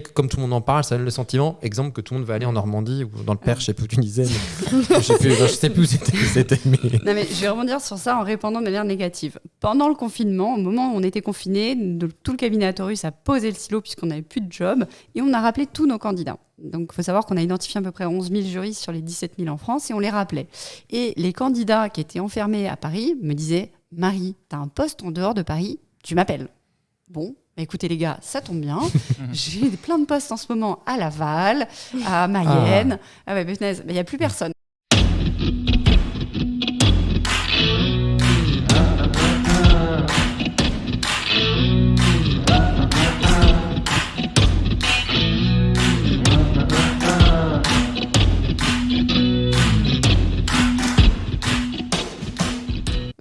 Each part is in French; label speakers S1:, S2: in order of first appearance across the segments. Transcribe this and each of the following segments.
S1: comme tout le monde en parle, ça donne le sentiment, exemple, que tout le monde va aller en Normandie ou dans le Perche, je sais plus où tu disais. Je sais plus où c'était.
S2: Non, mais je vais rebondir sur ça en répondant de manière négative. Pendant le confinement, au moment où on était confinés, tout le cabinet Atorus a posé le stylo puisqu'on n'avait plus de job et on a rappelé tous nos candidats. Donc, il faut savoir qu'on a identifié à peu près 11 000 juristes sur les 17 000 en France et on les rappelait. Et les candidats qui étaient enfermés à Paris me disaient « Marie, tu as un poste en dehors de Paris, tu m'appelles. » Bon, écoutez les gars, ça tombe bien. J'ai plein de postes en ce moment à Laval, à Mayenne. Ah ouais, punaise, il n'y a plus personne.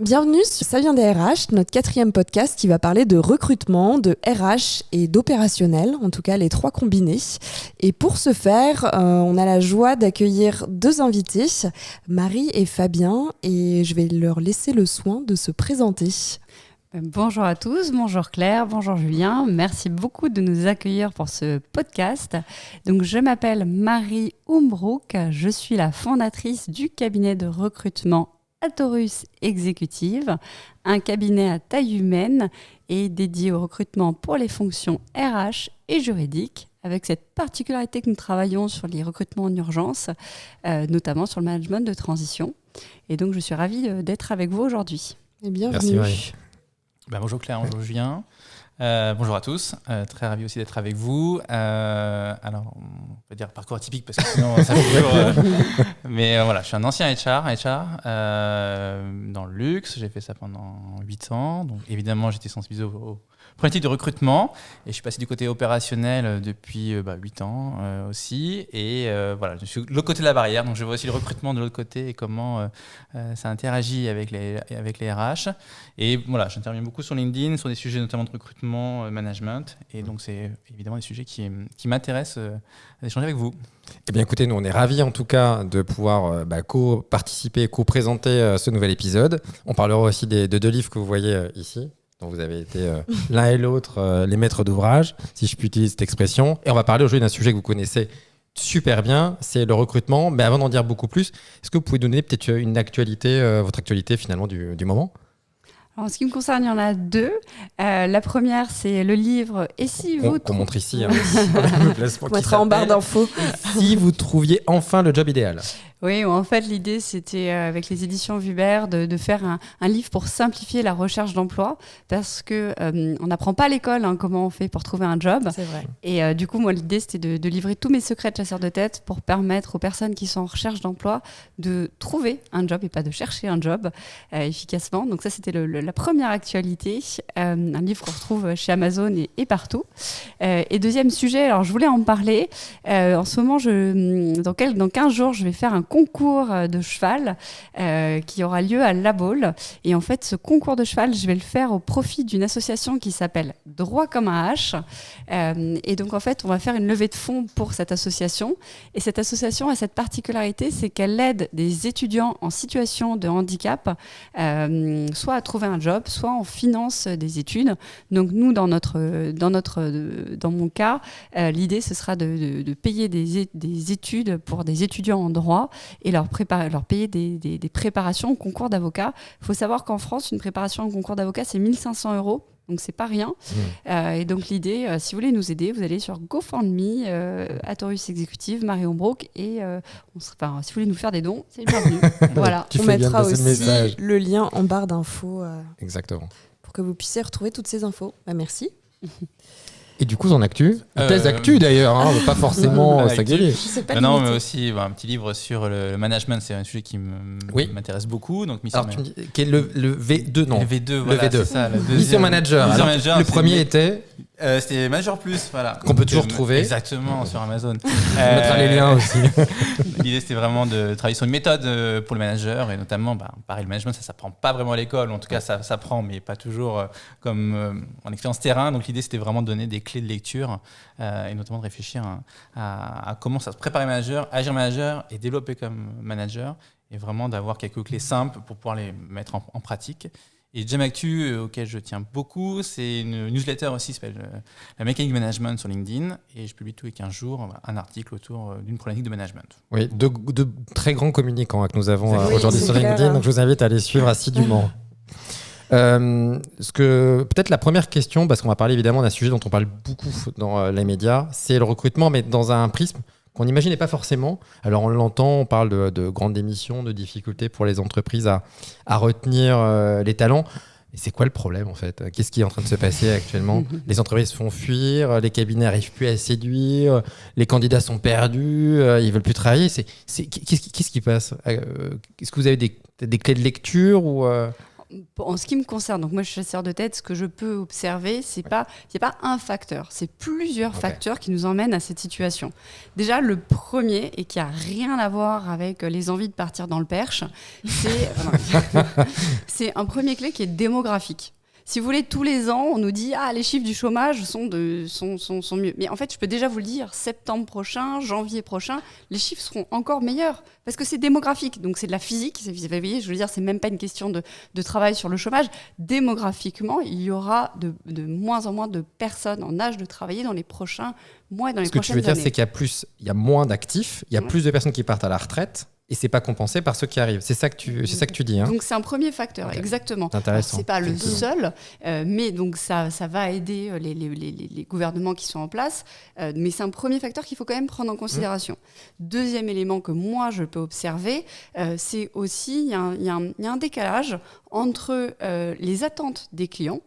S3: Bienvenue sur Ça vient des RH, notre 4e podcast qui va parler de recrutement, de RH et d'opérationnel, en tout cas les 3 combinés. Et pour ce faire, on a la joie d'accueillir 2 invités, Marie et Fabien, et je vais leur laisser le soin de se présenter.
S2: Bonjour à tous, bonjour Claire, bonjour Julien. Merci beaucoup de nous accueillir pour ce podcast. Donc, je m'appelle Marie Umbrook, je suis la fondatrice du cabinet de recrutement Atorus Executive, un cabinet à taille humaine et dédié au recrutement pour les fonctions RH et juridiques, avec cette particularité que nous travaillons sur les recrutements en urgence, notamment sur le management de transition. Et donc, je suis ravie d'être avec vous aujourd'hui.
S3: Et bienvenue.
S1: Merci Marie.
S4: Bonjour Claire, bonjour Julien. Bonjour à tous, très ravi aussi d'être avec vous. Alors, on peut dire parcours atypique parce que sinon ça fait toujours. Mais voilà, je suis un ancien HR dans le luxe. J'ai fait ça pendant 8 ans. Donc évidemment, j'étais sensibilisé aux problématiques de recrutement et je suis passé du côté opérationnel depuis 8 ans aussi. Et voilà, je suis de l'autre côté de la barrière, donc je vois aussi le recrutement de l'autre côté et comment ça interagit avec les RH. Et voilà, j'interviens beaucoup sur LinkedIn, sur des sujets notamment de recrutement, management, et donc c'est évidemment des sujets qui m'intéressent d'échanger avec vous.
S1: Eh bien écoutez, nous on est ravis en tout cas de pouvoir co-participer, co-présenter ce nouvel épisode. On parlera aussi de 2 livres que vous voyez ici, dont vous avez été l'un et l'autre les maîtres d'ouvrage, si je puis utiliser cette expression. Et on va parler aujourd'hui d'un sujet que vous connaissez super bien, c'est le recrutement. Mais avant d'en dire beaucoup plus, est-ce que vous pouvez donner peut-être une actualité, votre actualité finalement du moment ?
S2: En ce qui me concerne, il y en a 2. La première, c'est le livre « Et si vous…»
S1: On montre ici.
S3: On mettra en barre d'infos.
S1: Si vous trouviez enfin le job idéal.
S2: Oui, en fait, l'idée, c'était avec les éditions Vubert de faire un livre pour simplifier la recherche d'emploi parce qu'on n'apprend pas à l'école comment on fait pour trouver un job.
S3: C'est vrai.
S2: Et du coup, moi, l'idée, c'était de livrer tous mes secrets de chasseur de tête pour permettre aux personnes qui sont en recherche d'emploi de trouver un job et pas de chercher un job efficacement. Donc ça, c'était la première actualité, un livre qu'on retrouve chez Amazon et partout. Et deuxième sujet, alors je voulais en parler. En ce moment, dans 15 jours, je vais faire un concours de cheval qui aura lieu à La Baule. Et en fait, ce concours de cheval, je vais le faire au profit d'une association qui s'appelle Droit comme un H. Et donc, en fait, on va faire une levée de fonds pour cette association. Et cette association a cette particularité, c'est qu'elle aide des étudiants en situation de handicap, soit à trouver un job, soit on finance des études. Donc, nous, dans mon cas, l'idée, ce sera de payer des études pour des étudiants en droit et leur payer des préparations au concours d'avocat. Il faut savoir qu'en France, une préparation au concours d'avocat, c'est 1 500 €. Donc, c'est pas rien. Et donc, l'idée, si vous voulez nous aider, vous allez sur GoFundMe, Atorus Executive, Marie Umbrook. Et si vous voulez nous faire des dons, c'est le bienvenu. Voilà.
S3: On mettra aussi le lien en barre d'infos.
S1: Exactement.
S3: Pour que vous puissiez retrouver toutes ces infos. Merci.
S1: Et du coup, en actu, thèse actu d'ailleurs, pas forcément s'aguiller.
S4: Non, mais aussi un petit livre sur le management, c'est un sujet qui m'intéresse beaucoup. Donc,
S1: alors, tu me dis, quel est le V2, non ?
S4: Le V2, voilà,
S1: V2.
S4: c'est ça.
S1: Mission Manager. Alors, le premier était
S4: c'était Manager Plus, voilà.
S1: Qu'on peut toujours trouver.
S4: Exactement, sur Amazon.
S1: On mettra les liens aussi.
S4: L'idée, c'était vraiment de travailler sur une méthode pour le manager et notamment, pareil, le management, ça s'apprend pas vraiment à l'école. En tout cas, ça s'apprend, mais pas toujours comme en expérience terrain. Donc, l'idée, c'était vraiment de donner des clés de lecture et notamment de réfléchir à comment ça se préparer manager, agir manager et développer comme manager et vraiment d'avoir quelques clés simples pour pouvoir les mettre en pratique. Et Jam Actu, auquel je tiens beaucoup, c'est une newsletter aussi qui s'appelle la mécanique de management sur LinkedIn. Et je publie tous les 15 jours un article autour d'une problématique de management.
S1: Oui, deux très grands communicants que nous avons
S3: Oui,
S1: aujourd'hui
S3: c'est
S1: sur
S3: clair.
S1: LinkedIn, donc je vous invite à les suivre assidûment. Peut-être la première question, parce qu'on va parler évidemment d'un sujet dont on parle beaucoup dans les médias, c'est le recrutement, mais dans un prisme qu'on n'imaginait pas forcément. Alors on l'entend, on parle de grandes démissions, de difficultés pour les entreprises à retenir les talents. Et c'est quoi le problème en fait ? Qu'est-ce qui est en train de se passer actuellement ? Les entreprises se font fuir, les cabinets n'arrivent plus à séduire, les candidats sont perdus, ils veulent plus travailler. Qu'est-ce qui passe ? Est-ce que vous avez des clés de lecture ou
S2: En ce qui me concerne, donc moi je suis chasseur de tête, ce que je peux observer, c'est pas un facteur, c'est plusieurs facteurs qui nous emmènent à cette situation. Déjà, le premier, et qui a rien à voir avec les envies de partir dans le Perche, c'est un premier clé qui est démographique. Si vous voulez, tous les ans, on nous dit les chiffres du chômage sont mieux. Mais en fait, je peux déjà vous le dire, septembre prochain, janvier prochain, les chiffres seront encore meilleurs parce que c'est démographique. Donc c'est de la physique. Vous voyez, je veux dire, c'est même pas une question de travail sur le chômage. Démographiquement, il y aura de moins en moins de personnes en âge de travailler dans les prochains mois et dans les prochaines années.
S1: Ce que tu veux dire, c'est qu'il y a moins d'actifs, il y a plus de personnes qui partent à la retraite. Et c'est pas compensé par ceux qui arrivent. C'est ça que tu dis. Hein.
S2: Donc c'est un premier facteur, exactement.
S1: C'est intéressant.
S2: C'est pas le seul, mais donc ça va aider les gouvernements qui sont en place. Mais c'est un premier facteur qu'il faut quand même prendre en considération. Deuxième élément que moi je peux observer, c'est aussi il y a un décalage entre les attentes des clients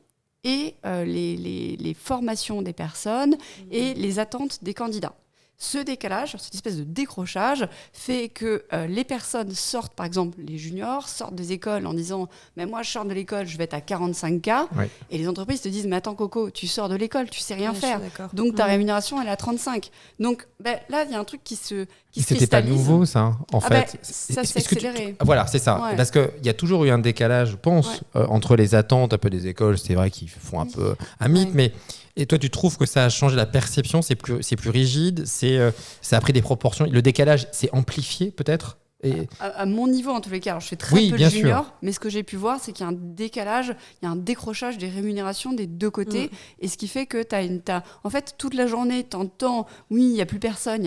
S2: et les formations des personnes et les attentes des candidats. Ce décalage, cette espèce de décrochage fait que les personnes sortent, par exemple les juniors, sortent des écoles en disant « mais moi je sors de l'école, je vais être à 45K oui. » et les entreprises te disent « mais attends Coco, tu sors de l'école, tu sais rien faire, donc ta rémunération elle est à 35 ». Donc là il y a un truc qui se
S1: C'était pas nouveau ça, en fait.
S2: Ça s'est accéléré.
S1: Voilà, c'est ça. Ouais. Parce qu'il y a toujours eu un décalage, je pense, entre les attentes un peu des écoles, c'est vrai qu'ils font un peu un mythe, mais... Et toi, tu trouves que ça a changé la perception, c'est plus rigide, ça a pris des proportions, le décalage s'est amplifié peut-être
S2: à mon niveau, en tous les cas, alors, je fais très peu de juniors, mais ce que j'ai pu voir, c'est qu'il y a un décalage, il y a un décrochage des rémunérations des deux côtés, et ce qui fait que en fait, toute la journée, t'entends, oui, il n'y a plus personne,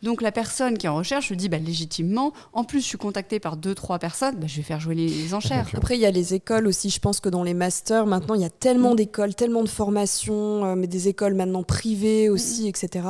S2: donc la personne qui est en recherche se dit, légitimement, en plus, je suis contactée par 2-3 personnes, je vais faire jouer les enchères.
S3: Après, il y a les écoles aussi, je pense que dans les masters, maintenant, il y a tellement d'écoles, tellement de formations, mais des écoles maintenant privées aussi, etc.,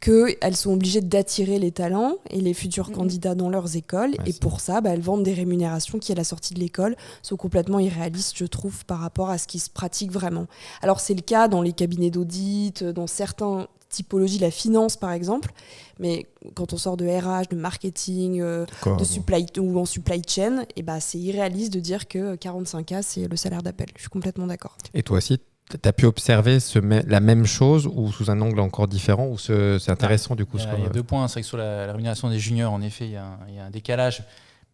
S3: qu'elles sont obligées d'attirer les talents et les futurs candidats dans leurs écoles, et pour ça, elles vendent des rémunérations qui, à la sortie de l'école, sont complètement irréalistes, je trouve, par rapport à ce qui se pratique vraiment. Alors, c'est le cas dans les cabinets d'audit, dans certaines typologies, la finance, par exemple, mais quand on sort de RH, de marketing, de supply ou en supply chain, c'est irréaliste de dire que 45K, c'est le salaire d'appel. Je suis complètement d'accord.
S1: Et toi aussi, tu as pu observer la même chose ou sous un angle encore différent ou c'est intéressant du coup
S4: Il y a 2 points. C'est vrai que sur la rémunération des juniors, en effet, il y a un décalage,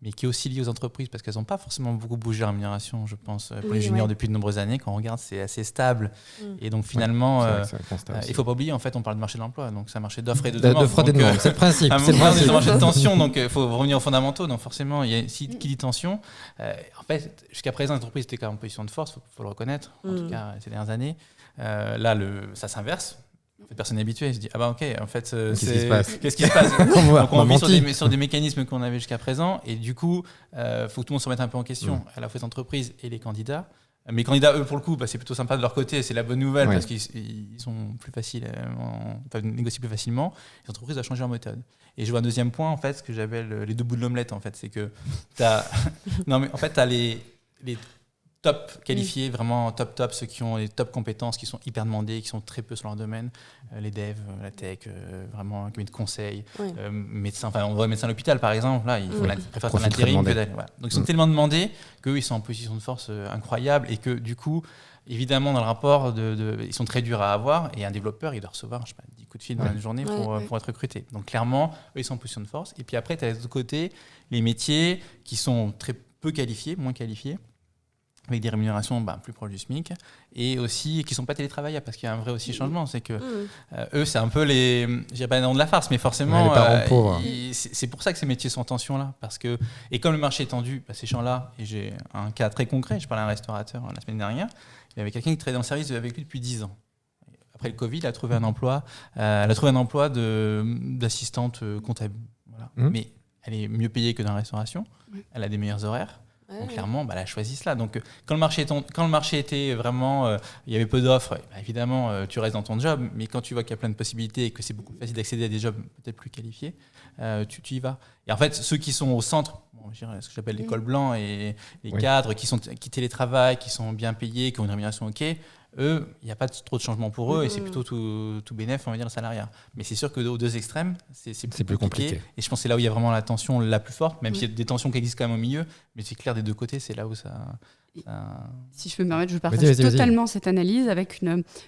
S4: mais qui est aussi lié aux entreprises parce qu'elles n'ont pas forcément beaucoup bougé la rémunération, je pense, pour les juniors depuis de nombreuses années. Quand on regarde, c'est assez stable. Et donc finalement, il ne faut pas oublier, en fait, on parle de marché de l'emploi, donc c'est un marché d'offres et de demande.
S1: D'offres et de demande, c'est le principe.
S4: C'est un marché de tension, donc il faut revenir aux fondamentaux. Donc forcément, qui dit tension, en fait, jusqu'à présent, l'entreprise était quand même en position de force, il faut le reconnaître, en tout cas ces dernières années. Là, ça s'inverse. Personne n'est habitué, se dit ok, en fait, qu'est-ce qui se passe Donc on vit sur des mécanismes qu'on avait jusqu'à présent, et du coup, faut que tout le monde se remette un peu en question, à la fois les entreprises et les candidats. Mais les candidats, eux, pour le coup, c'est plutôt sympa de leur côté, c'est la bonne nouvelle parce qu'ils sont plus faciles, peuvent négocier plus facilement. Les entreprises doivent changer leur méthode. Et je vois un deuxième point, en fait, ce que j'appelle les 2 bouts de l'omelette, en fait, c'est que t'as les top qualifiés, vraiment top, ceux qui ont les top compétences, qui sont hyper demandés, qui sont très peu sur leur domaine, les devs, la tech, vraiment un cabinet de conseil, médecins, on voit médecin à l'hôpital par exemple, là, ils préfèrent faire l'intérim que d'aller. Voilà. Donc ils sont tellement demandés qu'eux, ils sont en position de force incroyable et que du coup, évidemment, dans le rapport, ils sont très durs à avoir et un développeur, il doit recevoir 10 coups de fil dans la journée pour être recruté. Donc clairement, eux, ils sont en position de force. Et puis après, tu as de l'autre côté les métiers qui sont très peu qualifiés, moins qualifiés, avec des rémunérations plus proches du SMIC, et aussi qui ne sont pas télétravaillables, parce qu'il y a un vrai aussi changement, c'est que eux, c'est un peu les, je dirais pas les noms de la farce, mais forcément,
S1: les parents pauvres.
S4: c'est pour ça que ces métiers sont en tension là, parce que, et comme le marché est tendu, ces gens-là, et j'ai un cas très concret, je parlais à un restaurateur la semaine dernière, il y avait quelqu'un qui travaillait dans le service avec lui depuis 10 ans. Après le Covid, elle a trouvé un emploi, d'assistante comptable, voilà. Mais elle est mieux payée que dans la restauration, elle a des meilleurs horaires. Donc clairement, elle a choisi cela. Donc quand le marché était vraiment, il y avait peu d'offres, évidemment, tu restes dans ton job. Mais quand tu vois qu'il y a plein de possibilités et que c'est beaucoup plus facile d'accéder à des jobs peut-être plus qualifiés, tu y vas. Et en fait, ceux qui sont au centre, je dirais ce que j'appelle les cols blancs et les cadres qui télétravaillent, qui sont bien payés, qui ont une rémunération OK, eux, il n'y a pas trop de changements pour eux et c'est plutôt tout bénéf, on va dire, le salariat. Mais c'est sûr qu'aux deux extrêmes, c'est plus compliqué. Et je pense que c'est là où il y a vraiment la tension la plus forte, même s'il y a des tensions qui existent quand même au milieu. Mais c'est clair, des deux côtés, c'est là où ça...
S2: Si je peux me permettre, je partage totalement cette analyse avec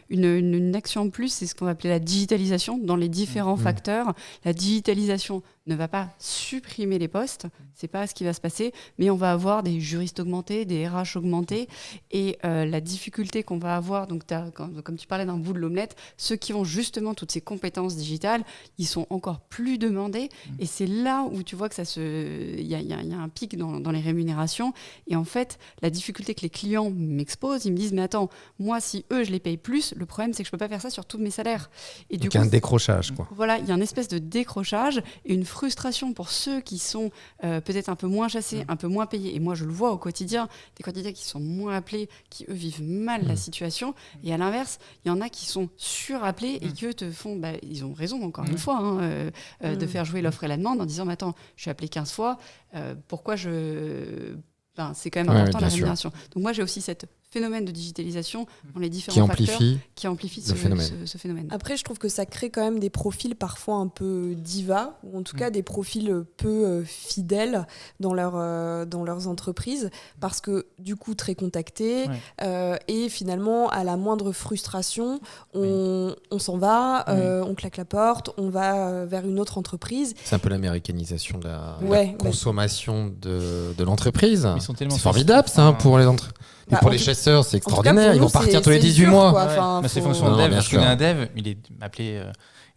S2: une action en plus, c'est ce qu'on va appeler la digitalisation dans les différents facteurs. La digitalisation ne va pas supprimer les postes, c'est pas ce qui va se passer, mais on va avoir des juristes augmentés, des RH augmentés, et la difficulté qu'on va avoir, donc comme tu parlais d'un bout de l'omelette, ceux qui ont justement toutes ces compétences digitales, ils sont encore plus demandés, et c'est là où tu vois que il y a un pic dans les rémunérations, et en fait, la difficulté que les clients m'exposent, ils me disent mais attends, moi si eux je les paye plus, le problème c'est que je peux pas faire ça sur tous mes salaires. Et
S1: donc il y a un décrochage, quoi.
S2: Voilà, il y a une espèce de décrochage et une frustration pour ceux qui sont peut-être un peu moins chassés, un peu moins payés. Et moi je le vois au quotidien, des candidats qui sont moins appelés, qui eux vivent mal la situation. Et à l'inverse, il y en a qui sont surappelés et qui eux te font, ils ont raison encore une fois, de faire jouer l'offre et la demande en disant mais attends, je suis appelé 15 fois, pourquoi c'est quand même important la rémunération. Donc moi j'ai aussi cette phénomène de digitalisation dans les différents facteurs qui amplifie ce phénomène.
S3: Après, je trouve que ça crée quand même des profils parfois un peu divas, ou en tout cas des profils peu fidèles dans leurs entreprises, parce que du coup très contactés, et finalement à la moindre frustration, on s'en va, on claque la porte, on va vers une autre entreprise.
S1: C'est un peu l'américanisation de la consommation de l'entreprise. C'est formidable ça pour les entreprises. Et pour les chasseurs, c'est extraordinaire. Ils vont partir tous les 18 mois.
S4: C'est fonction de dev. Je connais un dev, il est appelé,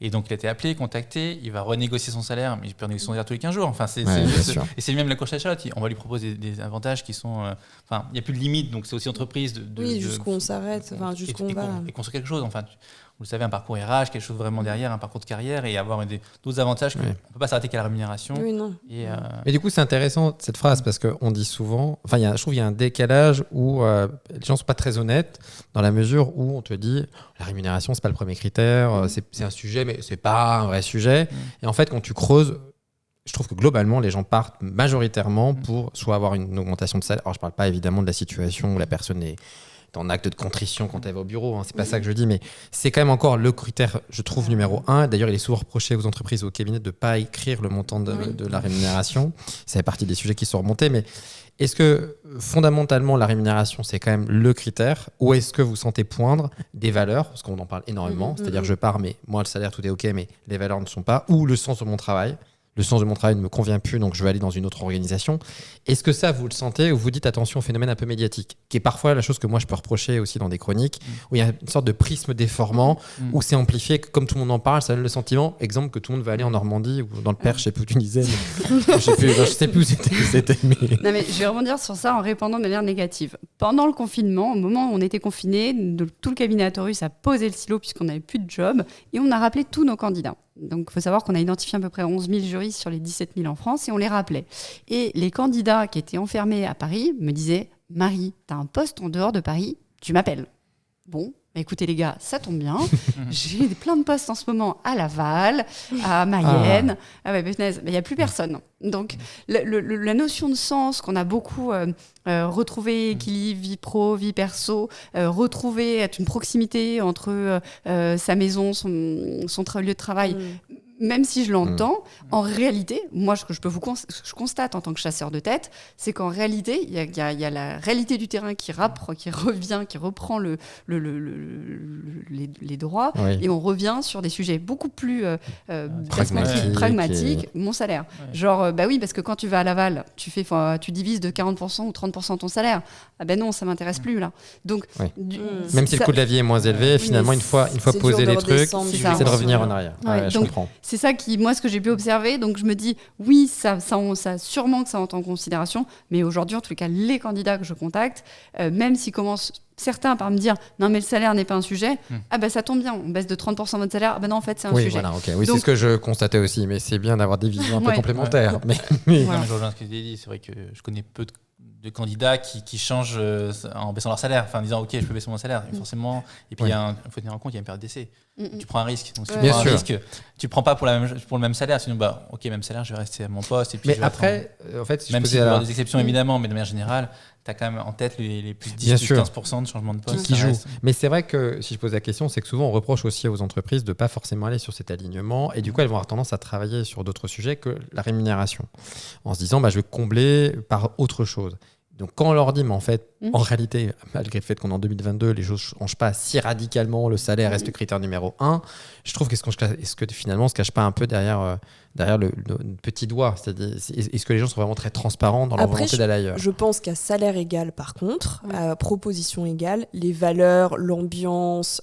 S4: et donc il a été appelé, contacté, il va renégocier son salaire, mais il peut renégocier son salaire tous les 15 jours. Enfin, et c'est même la course à Charlotte. On va lui proposer des avantages qui sont. Il n'y a plus de limite, donc c'est aussi entreprise
S3: jusqu'où on s'arrête, jusqu'où on va.
S4: Et construire quelque chose. Enfin, vous le savez, un parcours RH, quelque chose vraiment derrière, un parcours de carrière et avoir d'autres avantages. On ne peut pas s'arrêter qu'à la rémunération.
S3: Oui, non.
S1: Mais du coup, c'est intéressant cette phrase parce qu'on dit souvent, je trouve qu'il y a un décalage où les gens ne sont pas très honnêtes dans la mesure où on te dit la rémunération, ce n'est pas le premier critère, c'est un sujet, mais ce n'est pas un vrai sujet. Et en fait, quand tu creuses, je trouve que globalement, les gens partent majoritairement pour soit avoir une augmentation de salaire. Alors, je ne parle pas évidemment de la situation où la personne est en acte de contrition quand elle va au bureau, c'est pas ça que je dis, mais c'est quand même encore le critère, je trouve, numéro 1. D'ailleurs, il est souvent reproché aux entreprises, aux cabinets de ne pas écrire le montant de la rémunération. Ça fait partie des sujets qui sont remontés, mais est-ce que fondamentalement la rémunération c'est quand même le critère, ou est-ce que vous sentez poindre des valeurs, parce qu'on en parle énormément, c'est-à-dire je pars, mais moi le salaire tout est ok, mais les valeurs ne sont pas, ou le sens de mon travail. Le sens de mon travail ne me convient plus, donc je vais aller dans une autre organisation. Est-ce que ça, vous le sentez, ou vous dites attention au phénomène un peu médiatique, qui est parfois la chose que moi je peux reprocher aussi dans des chroniques, où il y a une sorte de prisme déformant, où c'est amplifié, comme tout le monde en parle, ça donne le sentiment, exemple, que tout le monde va aller en Normandie, ou dans le Perche, je sais plus où tu disais, je sais plus où c'était. Mais...
S2: Non, mais je vais rebondir sur ça en répondant de manière négative. Pendant le confinement, au moment où on était confinés, tout le cabinet Atorus a posé le silo puisqu'on n'avait plus de job, et on a rappelé tous nos candidats. Donc, il faut savoir qu'on a identifié à peu près 11 000 juristes sur les 17 000 en France et on les rappelait. Et les candidats qui étaient enfermés à Paris me disaient « Marie, tu as un poste en dehors de Paris, tu m'appelles. » Bon, écoutez les gars, ça tombe bien. J'ai plein de postes en ce moment à Laval, à Mayenne. Il n'y a plus personne. Donc, la notion de sens qu'on a beaucoup retrouvé, équilibre, vie pro, vie perso, retrouver être une proximité entre sa maison, son lieu de travail, même si je l'entends, en réalité, moi, ce que je constate en tant que chasseur de tête, c'est qu'en réalité, il y a la réalité du terrain qui revient, qui reprend les droits, et on revient sur des sujets beaucoup plus pragmatiques. Mon salaire. Ouais. Genre, oui, parce que quand tu vas à Laval, tu divises de 40% ou 30% ton salaire. Ah ben non, ça m'intéresse plus, là. Donc,
S1: même si le coût de la vie est moins élevé, finalement, une fois posé les trucs, c'est de revenir en arrière. Je comprends.
S2: C'est ça moi, ce que j'ai pu observer. Donc, je me dis, oui, ça sûrement que ça entre en considération. Mais aujourd'hui, en tout cas, les candidats que je contacte, même s'ils commencent certains par me dire, non, mais le salaire n'est pas un sujet, ça tombe bien, on baisse de 30% votre salaire. Non, en fait, c'est un sujet.
S1: Voilà, okay. Oui, donc, c'est ce que je constatais aussi. Mais c'est bien d'avoir des visions un peu complémentaires. Mais
S4: je rejoins ce que tu as dit. C'est vrai que je connais peu de candidats qui changent en baissant leur salaire, en disant ok, je peux baisser mon salaire, forcément. Et puis il faut tenir en compte, il y a une période d'essai. Tu prends un risque. Donc si tu prends un risque, tu prends pas pour le même salaire, sinon ok, même salaire, je vais rester à mon poste. Et puis
S1: mais après, en fait,
S4: même s'il y a des exceptions évidemment, mais de manière générale, tu as quand même en tête les plus 10, plus 15% de changement de poste.
S1: Qui jouent. Mais c'est vrai que si je pose la question, c'est que souvent on reproche aussi aux entreprises de ne pas forcément aller sur cet alignement, et du coup elles vont avoir tendance à travailler sur d'autres sujets que la rémunération, en se disant je vais combler par autre chose. Donc quand on leur dit, mais en fait, en réalité, malgré le fait qu'on est en 2022, les choses ne changent pas si radicalement, le salaire reste le critère numéro 1, je trouve est-ce que finalement on ne se cache pas un peu derrière le petit doigt, c'est-à-dire, est-ce que les gens sont vraiment très transparents dans leur volonté d'aller ailleurs ?
S3: Je pense qu'à salaire égal, par contre, à proposition égale, les valeurs, l'ambiance,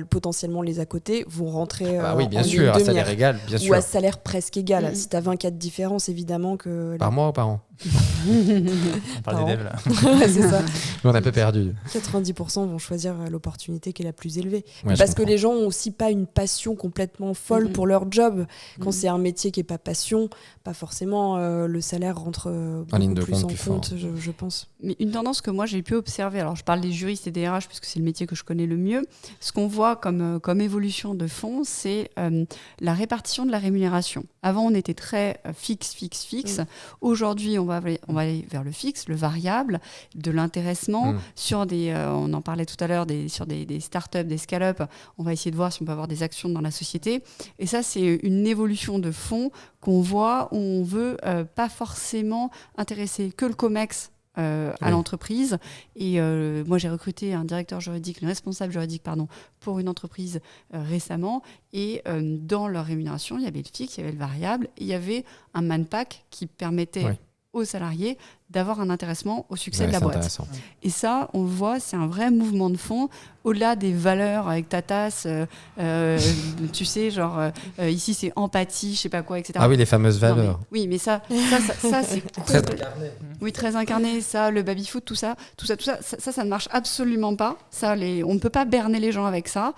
S3: potentiellement les à côté vont rentrer
S1: oui, bien sûr, à salaire égal, bien sûr.
S3: Ou à salaire presque égal. Si tu as 24 différences, évidemment que...
S1: Par mois ou par an ?
S4: On parle des devs là.
S3: C'est ça.
S1: On est un peu perdu.
S3: 90% vont choisir l'opportunité qui est la plus élevée. Parce que les gens n'ont aussi pas une passion complètement folle pour leur job. Quand c'est un métier qui n'est pas passion, pas forcément le salaire rentre beaucoup plus en compte, je pense.
S2: Mais une tendance que moi j'ai pu observer, alors je parle des juristes et des RH puisque c'est le métier que je connais le mieux, ce qu'on voit comme évolution de fond, c'est la répartition de la rémunération. Avant on était très fixe. Aujourd'hui on va aller vers le fixe, le variable, de l'intéressement, sur on en parlait tout à l'heure, sur des startups, des scale-up, on va essayer de voir si on peut avoir des actions dans la société. Et ça, c'est une évolution de fond qu'on voit où on veut pas forcément intéresser que le COMEX à l'entreprise. Et moi, j'ai recruté un responsable juridique, pour une entreprise récemment. Et dans leur rémunération, il y avait le fixe, il y avait le variable, et il y avait un manpack qui permettait aux salariés d'avoir un intéressement au succès de la boîte. Et ça, on le voit, c'est un vrai mouvement de fond, au-delà des valeurs avec ta tasse, tu sais, genre, ici c'est empathie, je sais pas quoi, etc.
S1: Ah oui, les fameuses valeurs.
S2: Oui, mais ça c'est
S1: très incarné.
S2: Oui, très incarné, ça, le baby-foot, tout ça ne marche absolument pas. Ça, on ne peut pas berner les gens avec ça.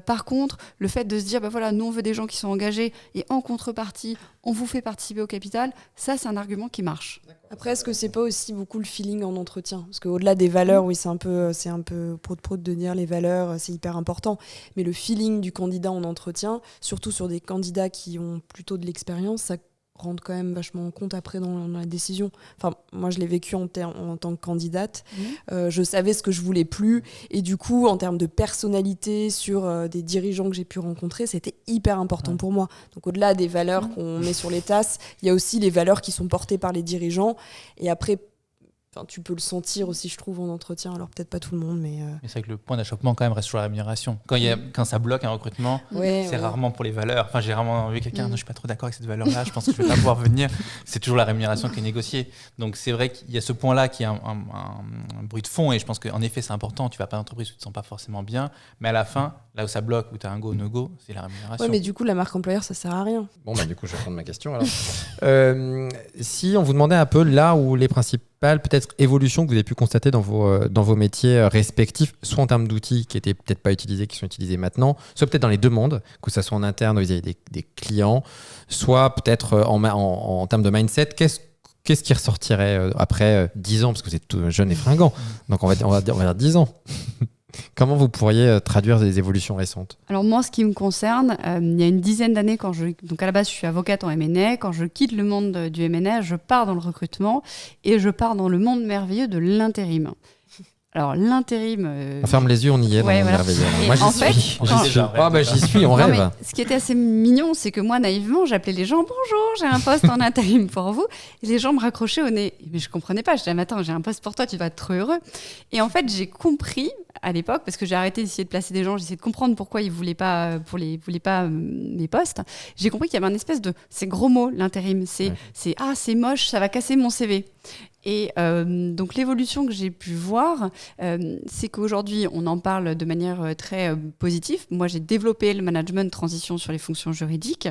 S2: Par contre, le fait de se dire, nous on veut des gens qui sont engagés et en contrepartie, on vous fait participer au capital, ça c'est un argument qui marche.
S3: Après, est-ce que c'est pas aussi beaucoup le feeling en entretien ? Parce qu'au-delà des valeurs, oui, c'est un peu prout de dire les valeurs, c'est hyper important. Mais le feeling du candidat en entretien, surtout sur des candidats qui ont plutôt de l'expérience, ça rentre quand même vachement en compte après dans la décision. Enfin, moi, je l'ai vécu en tant que candidate. Je savais ce que je voulais plus. Et du coup, en termes de personnalité, sur des dirigeants que j'ai pu rencontrer, c'était hyper important pour moi. Donc, au-delà des valeurs qu'on met sur les tasses, il y a aussi les valeurs qui sont portées par les dirigeants. Et après, tu peux le sentir aussi, je trouve, en entretien. Alors, peut-être pas tout le monde, mais...
S4: Mais c'est vrai que le point d'achoppement, quand même, reste sur la rémunération. Quand ça bloque un recrutement, c'est rarement pour les valeurs. Enfin, j'ai rarement vu quelqu'un, non, je suis pas trop d'accord avec cette valeur-là, je pense que je vais pas pouvoir venir. C'est toujours la rémunération qui est négociée. Donc, c'est vrai qu'il y a ce point-là qui est un bruit de fond. Et je pense qu'en effet, c'est important. Tu vas pas à l'entreprise où tu te sens pas forcément bien. Mais à la fin, là où ça bloque, où tu as un go, no-go, c'est la rémunération.
S3: Ouais, mais du coup, la marque employeur, ça sert à rien.
S1: Bon, du coup, je vais prendre ma question, alors. Si on vous demandait un peu là où les principales peut-être évolutions que vous avez pu constater dans vos métiers respectifs, soit en termes d'outils qui n'étaient peut-être pas utilisés, qui sont utilisés maintenant, soit peut-être dans les demandes, que ce soit en interne ou vis-à-vis des clients, soit peut-être en termes de mindset. Qu'est-ce qui ressortirait après 10 ans, parce que vous êtes tout jeune et fringant, donc on va dire 10 ans. Comment vous pourriez traduire des évolutions récentes ?
S2: Alors moi, ce qui me concerne, il y a une dizaine d'années, donc à la base, je suis avocate en M&A. Quand je quitte le monde du M&A, je pars dans le recrutement et je pars dans le monde merveilleux de l'intérim. Alors l'intérim.
S1: On ferme les yeux, on y est.
S2: Ouais,
S1: dans
S2: voilà.
S1: Merveilleux.
S2: Et
S1: Moi,
S2: en
S1: j'y
S2: fait,
S1: suis.
S2: quand-
S1: J'y suis. Ah, bah, j'y suis, on
S2: Non,
S1: rêve.
S2: mais ce qui était assez mignon, c'est que moi, naïvement, j'appelais les gens bonjour, j'ai un poste en intérim pour vous. Et les gens me raccrochaient au nez. Mais je comprenais pas. Je disais, mais attends, j'ai un poste pour toi, tu vas être trop heureux. Et en fait, j'ai compris à l'époque, parce que j'ai arrêté d'essayer de placer des gens, j'essayais de comprendre pourquoi ils voulaient pas, voulaient pas mes postes. J'ai compris qu'il y avait un espèce de, c'est gros mot, l'intérim. C'est moche, ça va casser mon CV. Et donc l'évolution que j'ai pu voir, c'est qu'aujourd'hui, on en parle de manière très positive. Moi, j'ai développé le management de transition sur les fonctions juridiques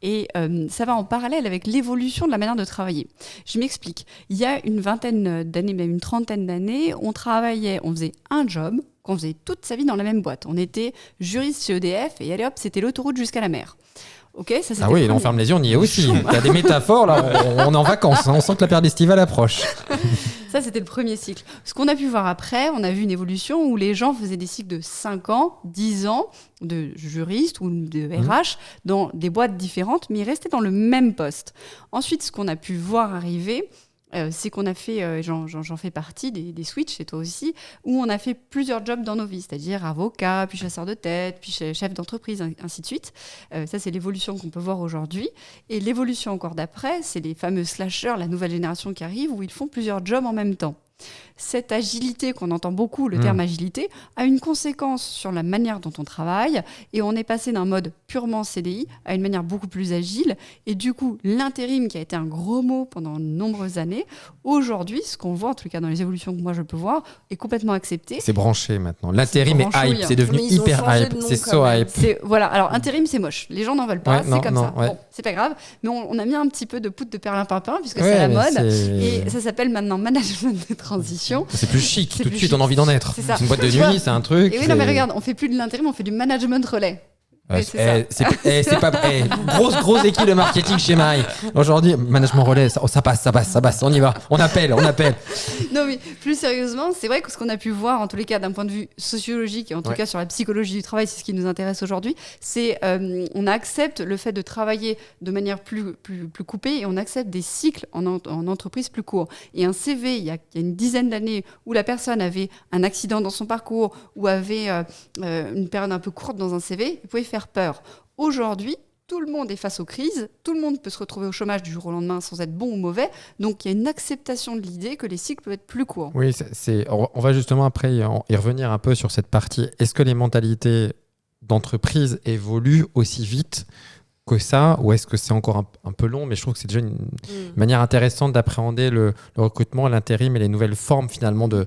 S2: et ça va en parallèle avec l'évolution de la manière de travailler. Je m'explique. Il y a une vingtaine d'années, même une trentaine d'années, on faisait un job qu'on faisait toute sa vie dans la même boîte. On était juriste chez EDF et allez hop, c'était l'autoroute jusqu'à la mer. Ok, ça, c'était
S1: Ah oui,
S2: le
S1: là, on
S2: premier.
S1: ferme les yeux, on y est aussi. Il y a des métaphores, là, on est en vacances. On sent que la période estivale approche.
S2: Ça, c'était le premier cycle. Ce qu'on a pu voir après, on a vu une évolution où les gens faisaient des cycles de 5 ans, 10 ans de juriste ou de RH dans des boîtes différentes, mais ils restaient dans le même poste. Ensuite, ce qu'on a pu voir arriver, c'est qu'on a fait, j'en fais partie, des switches, et toi aussi, où on a fait plusieurs jobs dans nos vies, c'est-à-dire avocat, puis chasseur de tête, puis chef d'entreprise, ainsi de suite. Ça, c'est l'évolution qu'on peut voir aujourd'hui. Et l'évolution encore d'après, c'est les fameux slashers, la nouvelle génération qui arrive, où ils font plusieurs jobs en même temps. Cette agilité qu'on entend beaucoup, le terme agilité, a une conséquence sur la manière dont on travaille et on est passé d'un mode purement CDI à une manière beaucoup plus agile et du coup l'intérim qui a été un gros mot pendant de nombreuses années, aujourd'hui ce qu'on voit en tout cas dans les évolutions que moi je peux voir est complètement accepté.
S1: C'est branché maintenant. L'intérim
S2: C'est
S1: est
S2: branchouille,
S1: hype,
S2: hein.
S1: c'est devenu
S3: Mais ils ont
S1: hyper
S3: changé
S1: hype.
S3: de nom
S1: C'est
S3: quand
S1: so
S3: même.
S1: hype.
S2: Voilà, alors intérim c'est moche, les gens n'en veulent pas,
S1: Ouais,
S2: c'est
S1: non,
S2: comme
S1: non,
S2: ça.
S1: ouais.
S2: Bon, c'est pas grave, mais on a mis un petit peu de poudre de perlimpinpin puisque
S1: Ouais,
S2: c'est la
S1: mais
S2: mode
S1: c'est-
S2: et ça s'appelle maintenant management de transition.
S1: C'est plus chic,
S2: C'est
S1: tout de
S2: plus
S1: suite,
S2: chic.
S1: on a envie d'en être.
S2: C'est ça.
S1: C'est une boîte de
S2: Tu vois.
S1: nuit, c'est un truc.
S2: Et oui, non, mais
S1: c'est-
S2: regarde, on fait plus de l'intérim, on fait du management relais. Oui, c'est ça.
S1: c'est pas grosse équipe de marketing chez Marie. Aujourd'hui, management relais, ça passe, on y va, on appelle.
S2: Non, mais plus sérieusement, c'est vrai que ce qu'on a pu voir, en tous les cas, d'un point de vue sociologique et en tout
S1: Ouais.
S2: cas sur la psychologie du travail, c'est ce qui nous intéresse aujourd'hui, c'est on accepte le fait de travailler de manière plus coupée et on accepte des cycles en entreprise plus courts. Et un CV, il y a une dizaine d'années, où la personne avait un accident dans son parcours ou avait une période un peu courte dans un CV, il pouvait faire peur. Aujourd'hui, tout le monde est face aux crises, tout le monde peut se retrouver au chômage du jour au lendemain sans être bon ou mauvais, donc il y a une acceptation de l'idée que les cycles peuvent être plus courts.
S1: Oui, on va justement après y revenir un peu sur cette partie. Est-ce que les mentalités d'entreprise évoluent aussi vite que ça, ou est-ce que c'est encore un peu long, mais je trouve que c'est déjà une manière intéressante d'appréhender le recrutement, l'intérim et les nouvelles formes finalement de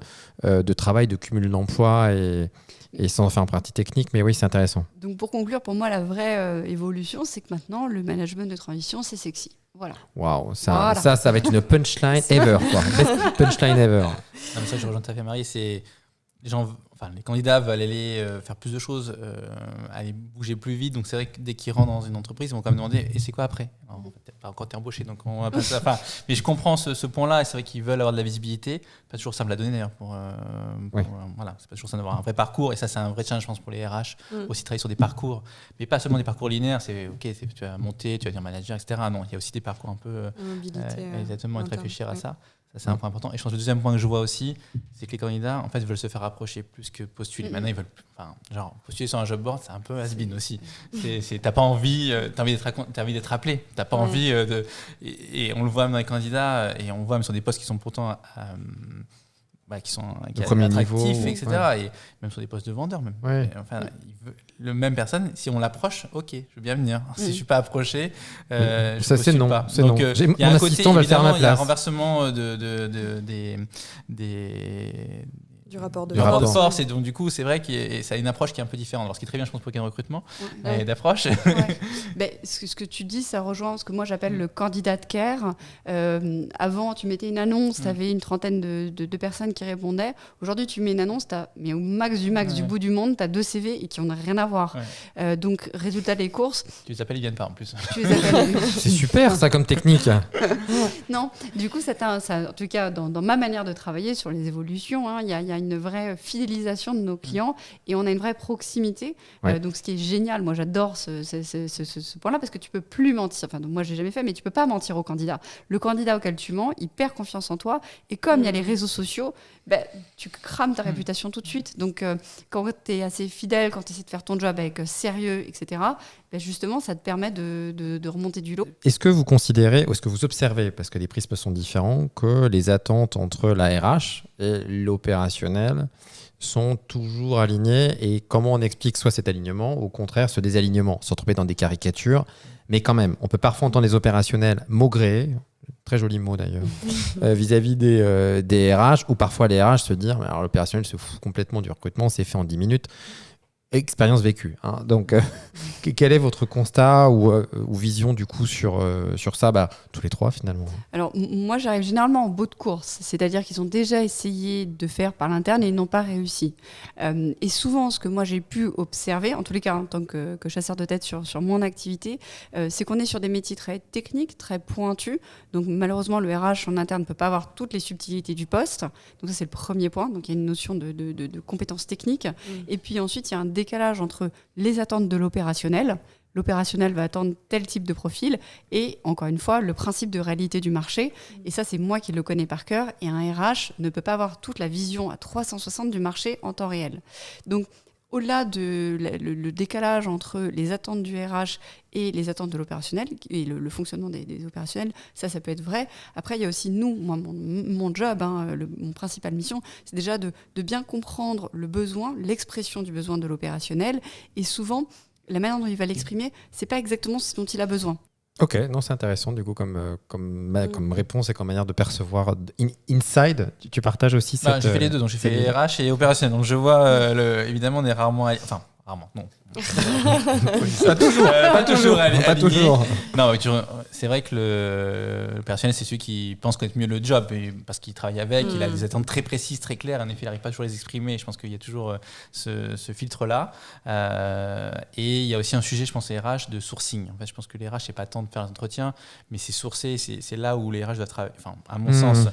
S1: travail, de cumul d'emploi et sans faire un partie technique, mais oui, c'est intéressant.
S2: Donc pour conclure, pour moi, la vraie évolution, c'est que maintenant, le management de transition, c'est sexy. Voilà.
S1: Waouh,
S2: Voilà.
S1: ça va être une punchline ever, quoi. Best punchline ever.
S4: Non, mais ça, je rejoins tout à fait Marie. C'est les candidats veulent aller faire plus de choses, aller bouger plus vite. Donc c'est vrai que dès qu'ils rentrent dans une entreprise, ils vont quand même demander et c'est quoi après. Alors, peut-être pas quand t'es embauché, donc on va pas ça. Enfin, mais je comprends ce point-là. Et c'est vrai qu'ils veulent avoir de la visibilité. Pas toujours simple à donner d'ailleurs. Voilà, c'est pas toujours simple d'avoir un vrai parcours. Et ça, c'est un vrai challenge, je pense, pour les RH. Aussi travailler sur des parcours, mais pas seulement des parcours linéaires. C'est ok, tu vas monter, tu vas devenir manager, etc. Non, il y a aussi des parcours un peu exactement et de réfléchir à ça. Ça, c'est un point important. Et je pense que le deuxième point que je vois aussi, c'est que les candidats, en fait, veulent se faire approcher plus que postuler. Maintenant, ils veulent, postuler sur un job board, c'est un peu has-been aussi. T'as pas envie, t'as envie d'être appelé. T'as pas envie de. Et on le voit même dans les candidats, et on voit même sur des postes qui sont pourtant qui sont attractifs,
S1: niveau,
S4: etc. Et même sur des postes de vendeurs, même.
S1: Ouais.
S4: Enfin, le même personne, si on l'approche, ok, je veux bien venir. Si je suis pas approché, je
S1: ça c'est non.
S4: pas.
S1: C'est
S4: Donc,
S1: non.
S4: il y a
S1: Mon
S4: un côté,
S1: assistant va le faire à ma
S4: évidemment, il y a un
S1: place.
S4: renversement
S3: Du rapport de
S4: du rapport de
S3: force.
S4: force, et donc du coup c'est vrai que ça a une approche qui est un peu différente. Alors ce qui est très bien, je pense, pour qu'il y ait un recrutement et d'approche.
S2: Ouais. Ce que tu dis, ça rejoint ce que moi j'appelle le candidat de care. Avant, tu mettais une annonce, tu avais une trentaine de personnes qui répondaient. Aujourd'hui, tu mets une annonce, mais au max du bout du monde, tu as 2 CV et qui n'ont rien à voir. Donc, résultat des courses.
S4: Tu les appelles, ils viennent pas en plus.
S2: Tu les appelles.
S1: C'est super ça comme technique.
S2: Non, du coup, ça, en tout cas, dans ma manière de travailler sur les évolutions, il y a une vraie fidélisation de nos clients et on a une vraie proximité.
S1: Ouais.
S2: Donc, ce qui est génial, moi j'adore ce ce point-là parce que tu peux plus mentir. Enfin, donc moi, j'ai jamais fait, mais tu peux pas mentir au candidat. Le candidat auquel tu mens, il perd confiance en toi. Et comme il y a les réseaux sociaux, tu crames ta réputation tout de suite. Donc, quand tu es assez fidèle, quand tu essaies de faire ton job avec sérieux, etc., justement, ça te permet de remonter du lot.
S1: Est-ce que vous considérez, ou est-ce que vous observez, parce que les prismes sont différents, que les attentes entre la RH et l'opérationnel sont toujours alignés, et comment on explique soit cet alignement, ou au contraire ce désalignement, sans tomber dans des caricatures, mais quand même, on peut parfois entendre les opérationnels maugréer, très joli mot d'ailleurs, vis-à-vis des RH, ou parfois les RH se dire, alors l'opérationnel se fout complètement du recrutement, c'est fait en 10 minutes. Expérience vécue. Hein. Donc, quel est votre constat ou vision du coup sur ça, tous les trois finalement?
S2: Alors, moi, j'arrive généralement en bout de course, c'est-à-dire qu'ils ont déjà essayé de faire par l'interne et ils n'ont pas réussi. Et souvent, ce que moi j'ai pu observer, en tous les cas en tant que chasseur de tête sur mon activité, c'est qu'on est sur des métiers très techniques, très pointus. Donc, malheureusement, le RH en interne ne peut pas avoir toutes les subtilités du poste. Donc, ça, c'est le premier point. Donc, il y a une notion de compétences techniques. Et puis ensuite, il y a un décalage entre les attentes de l'opérationnel. L'opérationnel va attendre tel type de profil et, encore une fois, le principe de réalité du marché. Et ça, c'est moi qui le connais par cœur. Et un RH ne peut pas avoir toute la vision à 360 du marché en temps réel. Donc, au-delà de le décalage entre les attentes du RH et les attentes de l'opérationnel et le fonctionnement des opérationnels, ça peut être vrai. Après, il y a aussi moi, mon job, mon principale mission, c'est déjà de bien comprendre le besoin, l'expression du besoin de l'opérationnel. Et souvent, la manière dont il va l'exprimer, c'est pas exactement ce dont il a besoin.
S1: Ok, non, c'est intéressant du coup comme réponse et comme manière de percevoir inside. Tu partages aussi cette...
S4: J'ai fait les deux, donc j'ai fait RH et opérationnel. Donc je vois, évidemment, on est rarement... Enfin, rarement, non.
S1: Pas toujours.
S4: Pas toujours.
S1: Pas toujours.
S4: Non, c'est vrai que le personnel, c'est celui qui pense connaître mieux le job parce qu'il travaille avec, il a des attentes très précises, très claires. En effet, il n'arrive pas toujours à les exprimer. Je pense qu'il y a toujours ce filtre-là. Et il y a aussi un sujet, je pense, les RH de sourcing. En fait, je pense que les RH, c'est pas tant de faire l'entretien, mais c'est sourcer. C'est là où les RH doivent travailler. Enfin, à mon sens,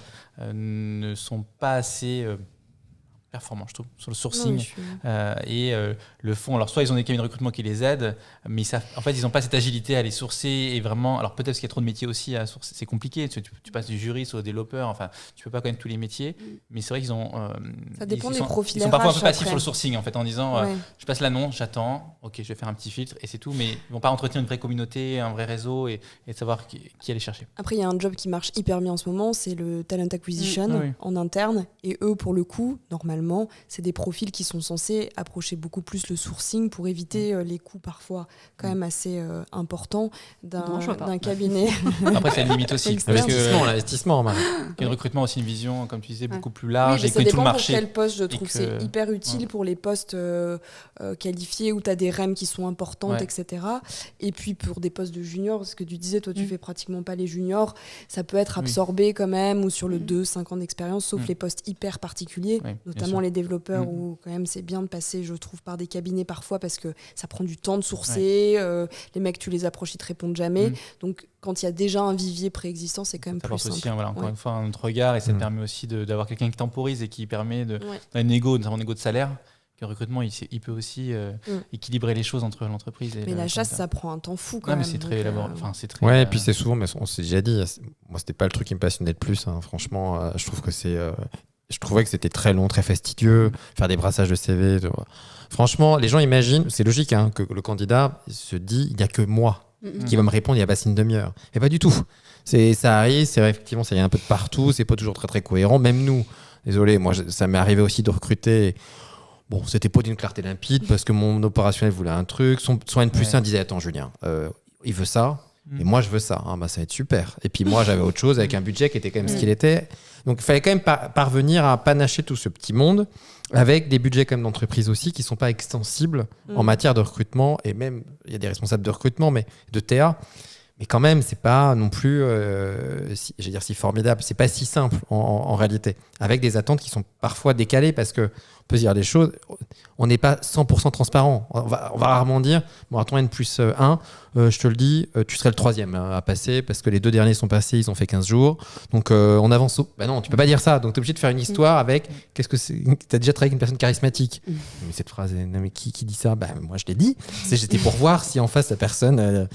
S4: ne sont pas assez performants, je trouve, sur le sourcing et le fond. Alors, soit ils ont des cabinets de recrutement qui les aident, mais en fait, ils n'ont pas cette agilité à les sourcer et vraiment. Alors, peut-être qu'il y a trop de métiers aussi à sourcer. C'est compliqué. Tu passes du juriste au développeur. Enfin, tu peux pas connaître tous les métiers, mais c'est vrai qu'ils ont.
S3: Ça dépend des profils.
S4: Ils sont parfois un peu passifs sur le sourcing, en fait, en disant je passe l'annonce, j'attends, ok, je vais faire un petit filtre et c'est tout, mais ils vont pas entretenir une vraie communauté, un vrai réseau et de savoir qui aller chercher.
S3: Après, il y a un job qui marche hyper bien en ce moment, c'est le talent acquisition en interne, et eux, pour le coup, normalement, c'est des profils qui sont censés approcher beaucoup plus le sourcing pour éviter les coûts parfois quand même assez importants d'un cabinet.
S4: Après, c'est une limite aussi.
S1: L'investissement, Marie.
S4: Le recrutement aussi une vision, comme tu disais, beaucoup plus large et
S3: ça
S4: que tout le
S3: dépend
S4: marché.
S3: pour quel poste, je trouve. C'est hyper utile pour les postes qualifiés où tu as des REM qui sont importantes, etc. Et puis pour des postes de juniors, parce que tu disais, toi, tu fais pratiquement pas les juniors, ça peut être absorbé quand même, ou sur le 2-5 ans d'expérience, sauf les postes hyper particuliers, notamment les développeurs où quand même c'est bien de passer, je trouve, par des cabinets parfois parce que ça prend du temps de sourcer, les mecs tu les approches, ils te répondent jamais, donc quand il y a déjà un vivier préexistant, c'est quand même plus simple.
S4: Aussi, encore une fois, un autre regard, et ça te permet aussi d'avoir quelqu'un qui temporise et qui permet un négo, notamment un négo de salaire. Le recrutement, il peut aussi équilibrer les choses entre l'entreprise et
S3: la chasse, ça prend un temps fou quand même.
S4: Mais c'est très élaboré.
S1: Et puis c'est souvent, mais on s'est déjà dit, moi c'était pas le truc qui me passionnait le plus, franchement, je trouve que je trouvais que c'était très long, très fastidieux, faire des brassages de CV. Franchement, les gens imaginent, c'est logique, que le candidat se dit, il n'y a que moi qui va me répondre, il n'y a pas une demi-heure. Mais pas du tout. Ça arrive, c'est vrai, effectivement, ça y a un peu de partout, c'est pas toujours très très cohérent. Même nous, désolé, moi ça m'est arrivé aussi de recruter. Bon, c'était pas d'une clarté limpide parce que mon opérationnel voulait un truc. Son N plus 1 disait, attends Julien, il veut ça. Et moi, je veux ça. Ça va être super. Et puis moi, j'avais autre chose avec un budget qui était quand même ce qu'il était. Donc, il fallait quand même parvenir à panacher tout ce petit monde avec des budgets comme d'entreprise aussi qui ne sont pas extensibles en matière de recrutement. Et même, il y a des responsables de recrutement, mais de TA. Mais quand même, c'est pas non plus si formidable. C'est pas si simple en réalité. Avec des attentes qui sont parfois décalé parce que on peut se dire des choses, on n'est pas 100% transparent. On va rarement dire, bon, à ton N+1, je te le dis, tu serais le 3e à passer parce que les 2 derniers sont passés, ils ont fait 15 jours. Donc, on avance. Bah non, tu peux pas dire ça. Donc, tu es obligé de faire une histoire avec, qu'est-ce que c'est? Tu as déjà travaillé avec une personne charismatique. Mais cette phrase, non, mais qui dit ça? Bah, moi, je l'ai dit. J'étais pour voir si en face, la personne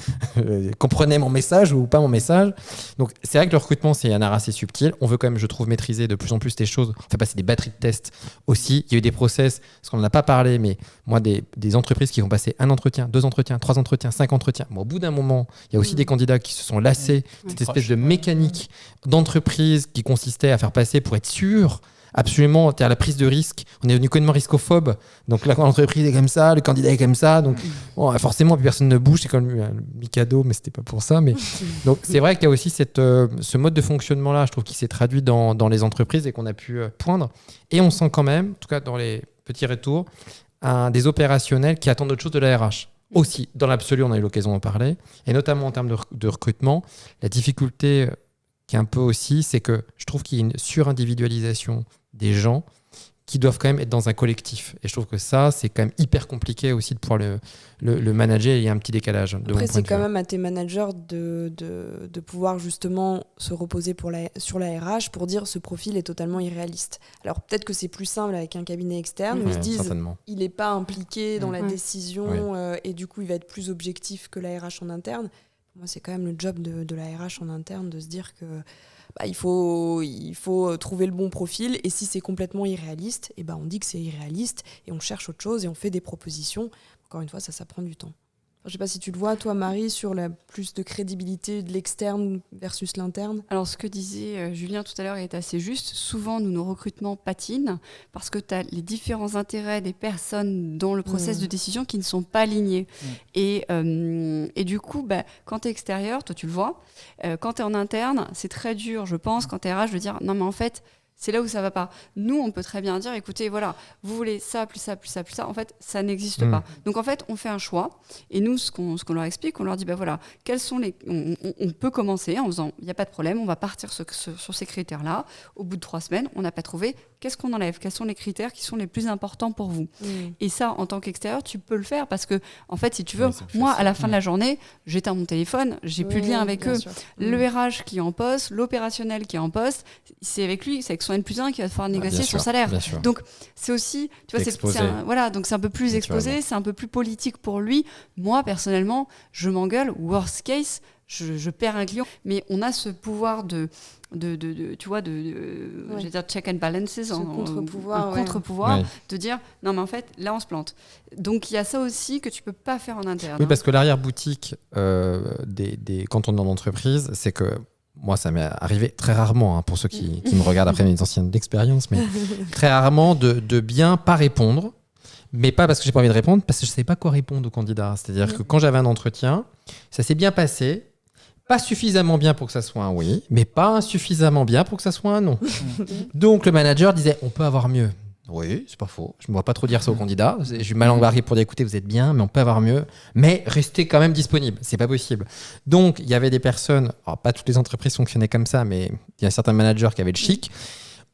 S1: comprenait mon message ou pas mon message. Donc, c'est vrai que le recrutement, c'est un art assez subtil. On veut quand même, je trouve, maîtriser de plus en plus les choses. On fait passer des batteries de tests aussi. Il y a eu des process, parce qu'on n'en a pas parlé, mais moi, des entreprises qui vont passer 1 entretien, 2 entretiens, 3 entretiens, 5 entretiens. Bon, au bout d'un moment, il y a aussi des candidats qui se sont lassés de cette espèce de mécanique d'entreprise qui consistait à faire passer pour être sûr. Absolument, à la prise de risque. On est devenu complètement riscophobe. Donc là, quand l'entreprise est comme ça, le candidat est comme ça. Donc bon, forcément, plus personne ne bouge. C'est comme le Mikado, mais c'était pas pour ça. Mais donc c'est vrai qu'il y a aussi ce mode de fonctionnement-là, je trouve, qui s'est traduit dans les entreprises et qu'on a pu poindre. Et on sent quand même, en tout cas dans les petits retours, des opérationnels qui attendent autre chose de la RH. Aussi, dans l'absolu, on a eu l'occasion d'en parler. Et notamment en termes de recrutement, la difficulté qui est un peu aussi, c'est que je trouve qu'il y a une surindividualisation des gens qui doivent quand même être dans un collectif. Et je trouve que ça, c'est quand même hyper compliqué aussi de pouvoir le manager. Il y a un petit décalage.
S3: Après, c'est quand même à tes managers de pouvoir justement se reposer sur la RH pour dire ce profil est totalement irréaliste. Alors peut-être que c'est plus simple avec un cabinet externe où ils se disent il n'est pas impliqué dans la décision et du coup il va être plus objectif que la RH en interne. Pour moi, c'est quand même le job de la RH en interne de se dire que il faut trouver le bon profil et si c'est complètement irréaliste, on dit que c'est irréaliste et on cherche autre chose et on fait des propositions. Encore une fois, ça prend du temps. Je ne sais pas si tu le vois, toi, Marie, sur la plus de crédibilité de l'externe versus l'interne.
S2: Alors, ce que disait Julien tout à l'heure est assez juste. Souvent, nos recrutements patinent parce que tu as les différents intérêts des personnes dans le process de décision qui ne sont pas alignés. Et du coup, quand tu es extérieur, toi, tu le vois. Quand tu es en interne, c'est très dur, je pense, quand tu es RH, de dire non, mais en fait, c'est là où ça va pas. Nous, on peut très bien dire, écoutez, voilà, vous voulez ça, plus ça, plus ça, plus ça. En fait, ça n'existe pas. Donc, en fait, on fait un choix. Et nous, ce qu'on leur explique, on leur dit, voilà, quels sont les... On peut commencer en faisant, il n'y a pas de problème, on va partir sur ces critères-là. Au bout de 3 semaines, on n'a pas trouvé. Qu'est-ce qu'on enlève? Quels sont les critères qui sont les plus importants pour vous? Et ça, en tant qu'extérieur, tu peux le faire parce que, en fait, si tu veux, moi, à la fin de la journée, j'éteins mon téléphone, j'ai plus de lien avec eux. Le RH qui est en poste, l'opérationnel qui est en poste, c'est avec lui, c'est avec son N+1 qui va devoir négocier son salaire. Donc, c'est aussi, tu vois, donc c'est un peu plus exposé, c'est un peu plus politique pour lui. Moi, personnellement, je m'engueule. Worst case, je perds un client. Mais on a ce pouvoir de je vais dire check and balances, contre-pouvoir, de dire non mais en fait là on se plante. Donc il y a ça aussi que tu peux pas faire en interne.
S1: Oui, parce que l'arrière-boutique quand on est en entreprise, c'est que moi ça m'est arrivé très rarement, pour ceux qui me regardent après mes anciennes expériences, mais très rarement de bien pas répondre. Mais pas parce que j'ai pas envie de répondre, parce que je ne savais pas quoi répondre au candidat. C'est-à-dire que quand j'avais un entretien, ça s'est bien passé. Pas suffisamment bien pour que ça soit un oui, mais pas insuffisamment bien pour que ça soit un non. Donc le manager disait on peut avoir mieux. Oui, c'est pas faux. Je ne me vois pas trop dire ça au candidat. J'ai ma langue barrée pour dire écoutez, vous êtes bien, mais on peut avoir mieux. Mais restez quand même disponible. C'est pas possible. Donc il y avait des personnes, alors pas toutes les entreprises fonctionnaient comme ça, mais il y a certains managers qui avaient le chic,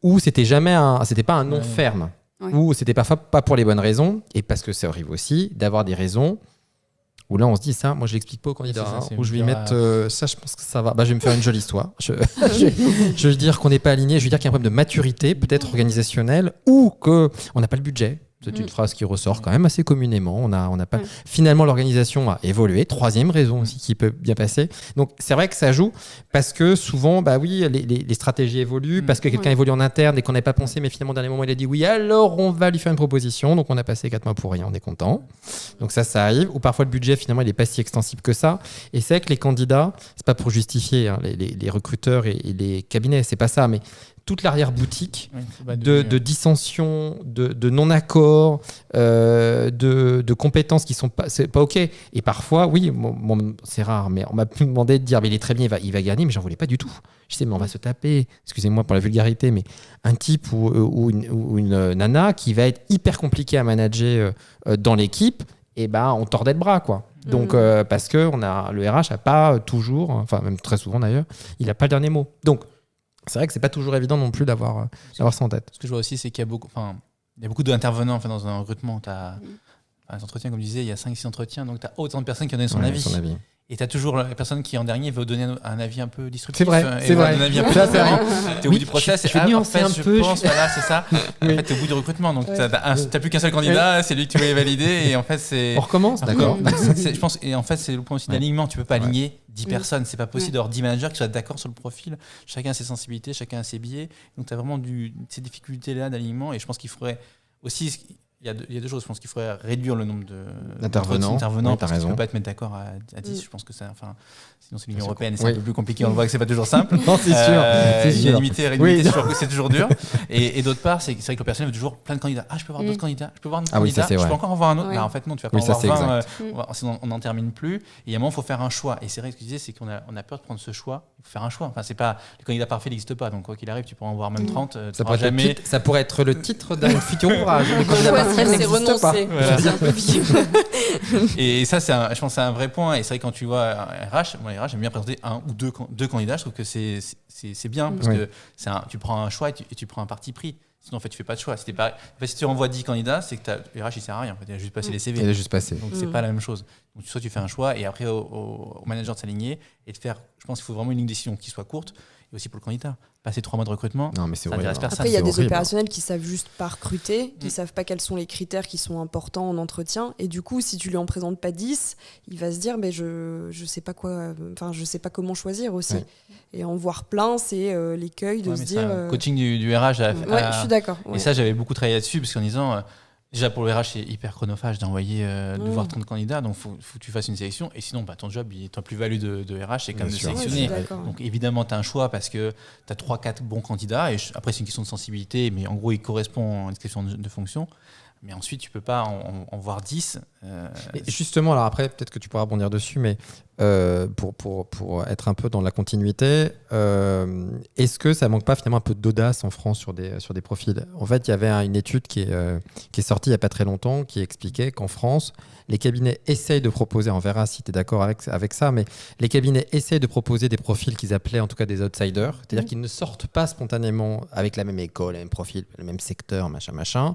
S1: où c'était pas un non ferme, où c'était parfois pas pour les bonnes raisons, et parce que ça arrive aussi d'avoir des raisons. Où là, on se dit ça, moi je l'explique pas au candidat, où je vais mettre ça, je pense que ça va. Je vais me faire une jolie histoire. Je vais dire qu'on n'est pas aligné, je vais dire qu'il y a un problème de maturité, peut-être organisationnelle, ou qu'on n'a pas le budget. C'est une phrase qui ressort quand même assez communément. On a pas... Finalement, l'organisation a évolué. 3e raison aussi qui peut bien passer. Donc, c'est vrai que ça joue parce que souvent, les stratégies évoluent, parce que quelqu'un évolue en interne et qu'on n'avait pas pensé, mais finalement, au dernier moment, il a dit oui, alors on va lui faire une proposition. Donc, on a passé 4 mois pour rien, on est content. Donc, ça arrive. Ou parfois, le budget, finalement, il n'est pas si extensible que ça. Et c'est vrai que les candidats, c'est pas pour justifier les recruteurs et les cabinets, c'est pas ça, mais toute l'arrière-boutique de dissensions, de non-accords, de compétences qui sont pas, c'est pas OK. Et parfois, oui, c'est rare, mais on m'a demandé de dire, mais il est très bien, il va gagner, mais j'en voulais pas du tout. Je sais, mais on va se taper, excusez-moi pour la vulgarité, mais un type ou une nana qui va être hyper compliqué à manager dans l'équipe, et on tordait le bras, quoi. Donc, parce que le RH n'a pas toujours, enfin même très souvent d'ailleurs, il n'a pas le dernier mot. Donc, c'est vrai que c'est pas toujours évident non plus d'avoir ça en tête.
S4: Ce que je vois aussi, c'est qu'il y a beaucoup d'intervenants en fait, dans un recrutement. Tu as les entretiens, comme je disais, il y a 5-6 entretiens, donc tu as autant de personnes qui ont donné son avis. Et tu as toujours la personne qui, en dernier, veut donner un avis un peu disruptif.
S1: C'est vrai, c'est vrai.
S4: Un avis un peu différent. Tu es au bout du process.
S1: Je vais nuancer un peu.
S4: Voilà, c'est ça. En fait, tu es au bout du recrutement. Donc, tu n'as plus qu'un seul candidat, c'est lui que tu voulais valider. Et en fait, c'est.
S1: On recommence, d'accord.
S4: Je pense, et en fait, c'est le point aussi d'alignement. Tu ne peux pas aligner 10 personnes. C'est pas possible d'avoir 10 managers qui soient d'accord sur le profil. Chacun a ses sensibilités, chacun a ses biais. Donc, tu as vraiment ces difficultés-là d'alignement. Et je pense qu'il faudrait aussi. Il y a deux choses. Je pense qu'il faudrait réduire le nombre d'intervenants. Parce que tu ne peux pas te mettre d'accord à 10. Je pense que ça. Sinon, c'est l'Union européenne. C'est un peu plus compliqué. On le voit que ce n'est pas toujours simple.
S1: Non, c'est sûr.
S4: Unanimité, c'est toujours dur. Et d'autre part, c'est vrai que le personnel veut toujours plein de candidats. Je peux avoir d'autres candidats. Je peux avoir un autre candidat. Je peux encore avoir un autre. En fait, non, tu vas pas avoir 20. Sinon, on n'en termine plus. Et il y a un moment, il faut faire un choix. Et c'est vrai que ce que je disais, c'est qu'on a peur de prendre ce choix. Il faut faire un choix. Enfin, c'est pas le candidat parfait n'existe pas. Donc, quoi qu'il arrive, tu pourras en voir même 30.
S1: Ça pourrait être le titre d'un futur ouvrage.
S3: C'est renoncer.
S4: Voilà. Et ça, je pense que c'est un vrai point. Et c'est vrai que quand tu vois RH, j'aime bien présenter un ou deux candidats. Je trouve que c'est bien parce que tu prends un choix et tu prends un parti pris. Sinon, en fait, tu fais pas de choix. Si tu envoies 10 candidats, c'est que RH, il sert à rien. En fait, il a juste passé les CV.
S1: Il a juste passé.
S4: Donc, c'est pas la même chose. Donc, soit tu fais un choix et après, au manager de s'aligner et de faire. Je pense qu'il faut vraiment une décision qui soit courte. Et aussi pour le candidat. Passer 3 mois de recrutement,
S1: non, mais c'est
S4: ça n'intéresse personne.
S3: Après, il y a des opérationnels qui savent juste pas recruter, qui savent pas quels sont les critères qui sont importants en entretien. Et du coup, si tu lui en présentes pas 10, il va se dire mais je sais pas quoi, je sais pas comment choisir aussi. Ouais. Et en voir plein, c'est l'écueil de se dire.
S4: Coaching du RH.
S3: Je suis d'accord.
S4: Et ça, j'avais beaucoup travaillé là-dessus parce qu'en disant. Déjà, pour le RH, c'est hyper chronophage d'envoyer, de voir 30 candidats. Donc, il faut que tu fasses une sélection. Et sinon, ton job, ton plus-value de RH, c'est quand même de sélectionner. Donc, évidemment, tu as un choix parce que tu as 3-4 bons candidats. Et après, c'est une question de sensibilité. Mais en gros, il correspond à une description de fonction. Mais ensuite, tu ne peux pas en voir 10.
S1: Et justement, alors après, peut-être que tu pourras rebondir dessus, mais pour être un peu dans la continuité, est-ce que ça manque pas finalement un peu d'audace en France sur des profils ? En fait, il y avait une étude qui est sortie il n'y a pas très longtemps qui expliquait qu'en France, les cabinets essayent de proposer, on verra si tu es d'accord avec ça, mais les cabinets essayent de proposer des profils qu'ils appelaient en tout cas des outsiders, c'est-à-dire qu'ils ne sortent pas spontanément avec la même école, le même profil, le même secteur, machin.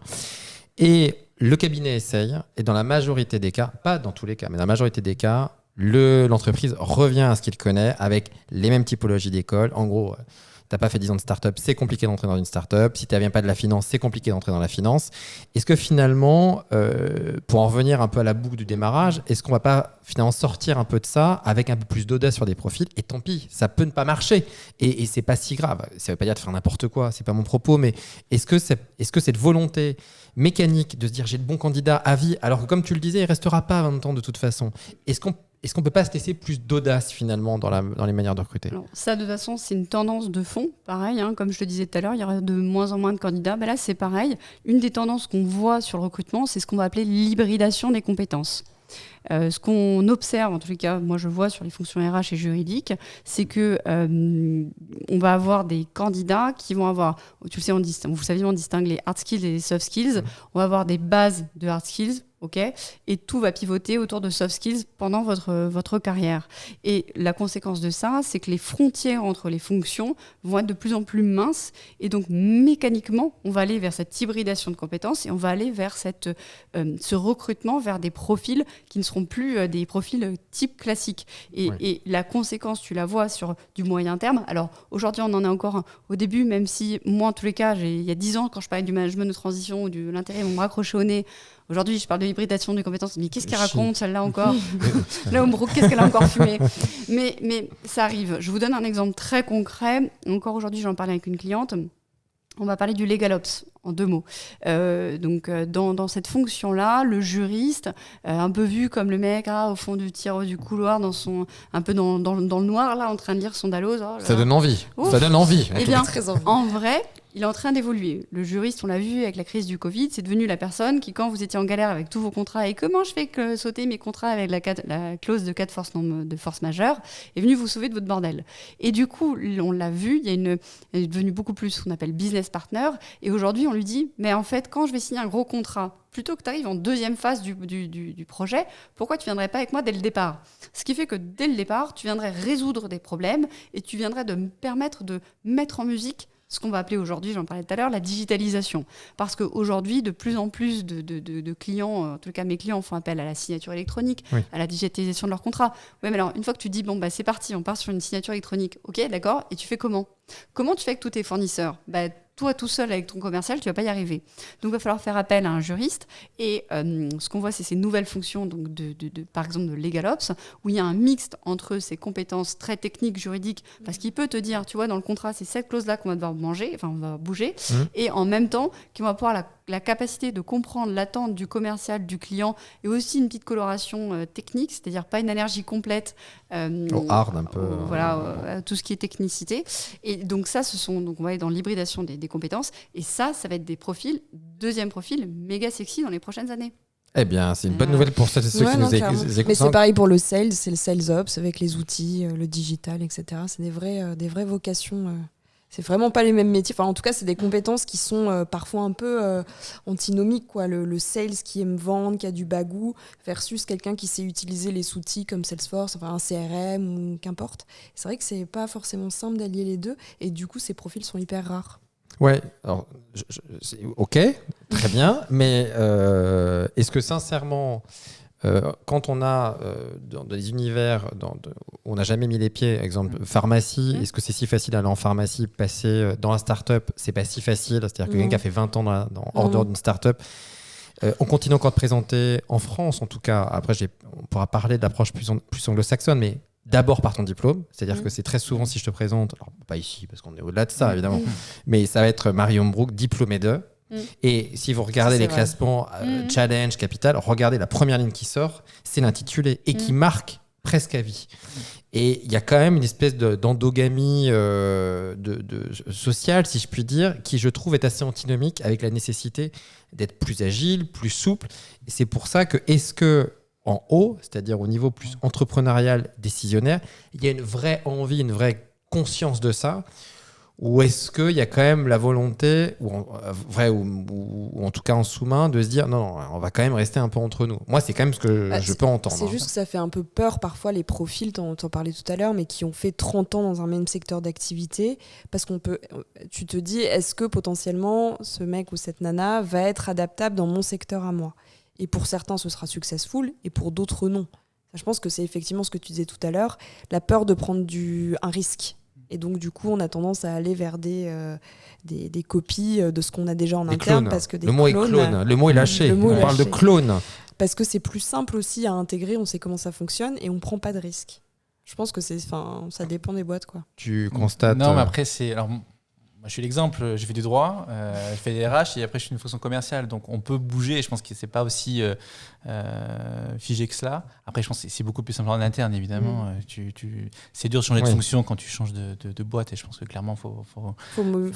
S1: Et le cabinet essaye, et dans la majorité des cas, pas dans tous les cas, mais dans la majorité des cas, l'entreprise revient à ce qu'il connaît avec les mêmes typologies d'école. En gros, t'as pas fait 10 ans de start-up, c'est compliqué d'entrer dans une start-up. Si tu viens pas de la finance, c'est compliqué d'entrer dans la finance. Est-ce que finalement, pour en revenir un peu à la boucle du démarrage, est-ce qu'on va pas finalement sortir un peu de ça avec un peu plus d'audace sur des profils ? Et tant pis, ça peut ne pas marcher. Et c'est pas si grave. Ça veut pas dire de faire n'importe quoi, c'est pas mon propos, mais est-ce que cette volonté mécanique de se dire j'ai de bons candidats à vie, alors que comme tu le disais, il restera pas 20 ans de toute façon. Est-ce qu'on peut pas se laisser plus d'audace finalement dans les manières de recruter ?
S2: Alors, ça, de toute façon, c'est une tendance de fond. Pareil, comme je le disais tout à l'heure, il y aura de moins en moins de candidats. Là, c'est pareil. Une des tendances qu'on voit sur le recrutement, c'est ce qu'on va appeler l'hybridation des compétences. Ce qu'on observe, en tous les cas, moi je vois sur les fonctions RH et juridiques, c'est que on va avoir des candidats qui vont avoir, tu le sais, vous savez, on distingue les hard skills et les soft skills. On va avoir des bases de hard skills. Et tout va pivoter autour de soft skills pendant votre carrière. Et la conséquence de ça, c'est que les frontières entre les fonctions vont être de plus en plus minces. Et donc, mécaniquement, on va aller vers cette hybridation de compétences et on va aller vers ce recrutement vers des profils qui ne seront plus des profils type classique. Et la conséquence, tu la vois sur du moyen terme. Alors, aujourd'hui, on en est encore au début, même si moi, en tous les cas, il y a 10 ans, quand je parlais du management de transition ou de l'intérim, on me raccrochait au nez. Aujourd'hui, je parle de l'hybridation des compétences. Mais qu'est-ce qu'elle raconte, celle-là encore ? Là, Ombro, qu'est-ce qu'elle a encore fumé ? Mais ça arrive. Je vous donne un exemple très concret. Encore aujourd'hui, j'en parlais avec une cliente. On va parler du LegalOps en 2 mots. Dans cette fonction-là, le juriste, un peu vu comme le mec au fond du couloir, un peu dans le noir, là, en train de lire son Dalloz.
S1: Ça donne envie. Ça donne envie.
S2: Eh bien, en vrai, il est en train d'évoluer. Le juriste, on l'a vu avec la crise du Covid, c'est devenu la personne qui, quand vous étiez en galère avec tous vos contrats, et comment je fais que sauter mes contrats avec la clause de cas de force majeure, est venu vous sauver de votre bordel. Et du coup, on l'a vu, il est devenu beaucoup plus ce qu'on appelle business partner, et aujourd'hui, on lui dit, mais en fait, quand je vais signer un gros contrat, plutôt que tu arrives en deuxième phase du projet, pourquoi tu ne viendrais pas avec moi dès le départ ? Ce qui fait que dès le départ, tu viendrais résoudre des problèmes et tu viendrais de me permettre de mettre en musique ce qu'on va appeler aujourd'hui, j'en parlais tout à l'heure, la digitalisation. Parce qu'aujourd'hui, de plus en plus de clients, en tout cas mes clients, font appel à la signature électronique, à la digitalisation de leur contrat. Oui, mais alors, une fois que tu dis, bon, bah, c'est parti, on part sur une signature électronique, ok, d'accord, et tu fais comment ? Comment tu fais avec tous tes fournisseurs ? Toi, tout seul, avec ton commercial, tu ne vas pas y arriver. Donc, il va falloir faire appel à un juriste. Et ce qu'on voit, c'est ces nouvelles fonctions, donc par exemple de LegalOps, où il y a un mixte entre ces compétences très techniques, juridiques, parce qu'il peut te dire, tu vois, dans le contrat, c'est cette clause-là qu'on va devoir on va bouger, et en même temps, qu'il va avoir la capacité de comprendre l'attente du commercial, du client, et aussi une petite coloration technique, c'est-à-dire pas une allergie complète.
S1: Au hard, un peu.
S2: Tout ce qui est technicité. Et donc ça, on va aller dans l'hybridation des compétences. Et ça va être des profils, deuxième profil, méga sexy dans les prochaines années.
S1: Eh bien, c'est une bonne nouvelle pour ceux qui nous écoutent.
S3: Mais c'est pareil pour le sales, c'est le sales ops avec les outils, le digital, etc. C'est des vraies vocations. C'est vraiment pas les mêmes métiers. Enfin, en tout cas, c'est des compétences qui sont parfois un peu antinomiques, quoi. Le sales qui aime vendre, qui a du bagou, versus quelqu'un qui sait utiliser les outils comme Salesforce, enfin un CRM ou qu'importe. C'est vrai que c'est pas forcément simple d'allier les deux, et du coup, ces profils sont hyper rares.
S1: Ouais, alors, ok, très bien, mais est-ce que sincèrement, quand on a dans des univers où on n'a jamais mis les pieds, exemple pharmacie, est-ce que c'est si facile d'aller en pharmacie, passer dans la start-up, c'est pas si facile, c'est-à-dire que quelqu'un qui a fait 20 ans hors dehors d'une start-up, on continue encore de présenter, en France en tout cas, après on pourra parler de l'approche plus anglo-saxonne, mais d'abord par ton diplôme, c'est-à-dire que c'est très souvent, si je te présente, alors pas ici parce qu'on est au-delà de ça évidemment, mais ça va être Marion Brook, diplômée de. Et si vous regardez les classements Challenge, Capital, regardez la première ligne qui sort, c'est l'intitulé et qui marque presque à vie. Et il y a quand même une espèce d'endogamie sociale, si je puis dire, qui je trouve est assez antinomique avec la nécessité d'être plus agile, plus souple. Et c'est pour ça que, est-ce que en haut, c'est-à-dire au niveau plus entrepreneurial, décisionnaire, il y a une vraie envie, une vraie conscience de ça, ou est-ce qu'il y a quand même la volonté, ou en tout cas en sous-main, de se dire non, on va quand même rester un peu entre nous. Moi, c'est quand même ce que je peux entendre.
S3: C'est juste que ça fait un peu peur parfois les profils, t'en parlais tout à l'heure, mais qui ont fait 30 ans dans un même secteur d'activité, parce tu te dis, est-ce que potentiellement ce mec ou cette nana va être adaptable dans mon secteur à moi ? Et pour certains, ce sera successful, et pour d'autres, non. Je pense que c'est effectivement ce que tu disais tout à l'heure, la peur de prendre un risque. Et donc, du coup, on a tendance à aller vers des copies de ce qu'on a déjà en interne. Parce que
S1: le mot est clone, le mot est lâché. On parle de clone.
S3: Parce que c'est plus simple aussi à intégrer, on sait comment ça fonctionne, et on ne prend pas de risque. Je pense que ça dépend des boîtes, quoi.
S1: Tu constates...
S4: Non, mais après, moi, je suis l'exemple, j'ai fait du droit, je fais des RH et après je suis une fonction commerciale, donc on peut bouger. Je pense que c'est pas aussi figé que cela. Après, je pense que c'est beaucoup plus simple en interne, évidemment. C'est dur de changer de fonction quand tu changes de boîte, et je pense que clairement,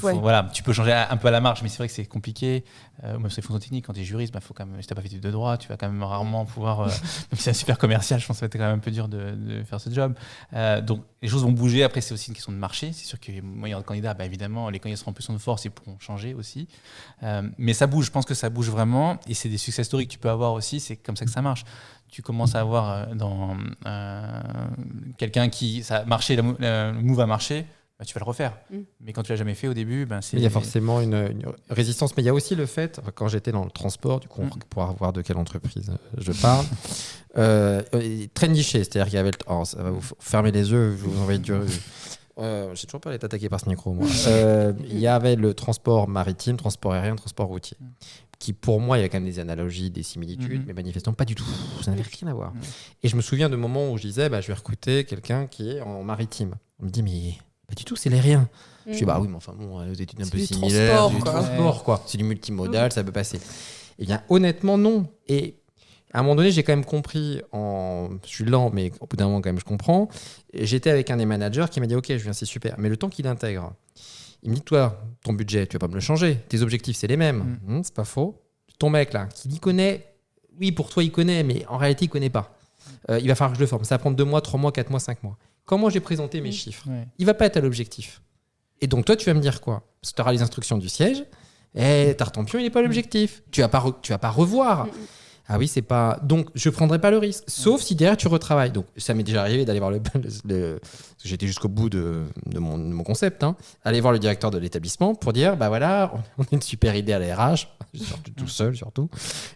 S4: voilà, tu peux changer un peu à la marge, mais c'est vrai que c'est compliqué. Même sur les fonctions techniques, quand tu es juriste, faut quand même, si tu n'as pas fait de droit, tu vas quand même rarement pouvoir. Même si c'est un super commercial, je pense que ça va être quand même un peu dur de faire ce job. Donc les choses vont bouger. Après, c'est aussi une question de marché. C'est sûr que moi, il y a des candidats, évidemment, les candidats seront en position de force, ils pourront changer aussi. Mais ça bouge, je pense que ça bouge vraiment. Et c'est des success stories que tu peux avoir aussi. C'est comme ça que ça marche. Tu commences à avoir quelqu'un qui ça a marché, le move a marché, tu vas le refaire. Mais quand tu l'as jamais fait au début,
S1: il y a forcément une résistance. Mais il y a aussi le fait, quand j'étais dans le transport, du coup, on pourra voir de quelle entreprise je parle, très niché. C'est-à-dire qu'il y avait ça va vous fermer les yeux, je vous envoie du... j'ai toujours peur d'être attaqué par ce micro, moi. Il y avait le transport maritime, transport aérien, transport routier, qui pour moi, il y avait quand même des analogies, des similitudes, mais manifestement pas du tout. Ça n'avait rien à voir. Et je me souviens de moments où je disais, je vais recruter quelqu'un qui est en maritime. On me dit, mais pas du tout, c'est l'aérien. Je dis, oui, mais enfin bon, des études un peu similaires. C'est du transport, quoi. C'est du multimodal, ça peut passer. Eh bien, honnêtement, non. Et à un moment donné, j'ai quand même compris, je suis lent, mais au bout d'un moment, quand même, je comprends. Et j'étais avec un des managers qui m'a dit, OK, je viens, c'est super. Mais le temps qu'il intègre, Il me dit, toi, ton budget, tu vas pas me le changer. Tes objectifs, c'est les mêmes. C'est pas faux. Ton mec, là, qui y connaît, oui, pour toi, il connaît, mais en réalité, il connaît pas. Il va falloir que je le forme. Ça va prendre 2 mois, 3 mois, 4 mois, 5 mois. Comment j'ai présenté mes chiffres? Il va pas être à l'objectif. Et donc, toi, tu vas me dire quoi? Parce que tu auras les instructions du siège. Et Tartampion, il n'est pas à l'objectif. Tu vas pas revoir. Ah oui, c'est pas. Donc, je prendrai pas le risque. Sauf si derrière, tu retravailles. Donc, ça m'est déjà arrivé d'aller voir parce que j'étais jusqu'au bout de mon concept. Aller voir le directeur de l'établissement pour dire bah voilà, on a une super idée à la RH. Je suis tout seul, surtout.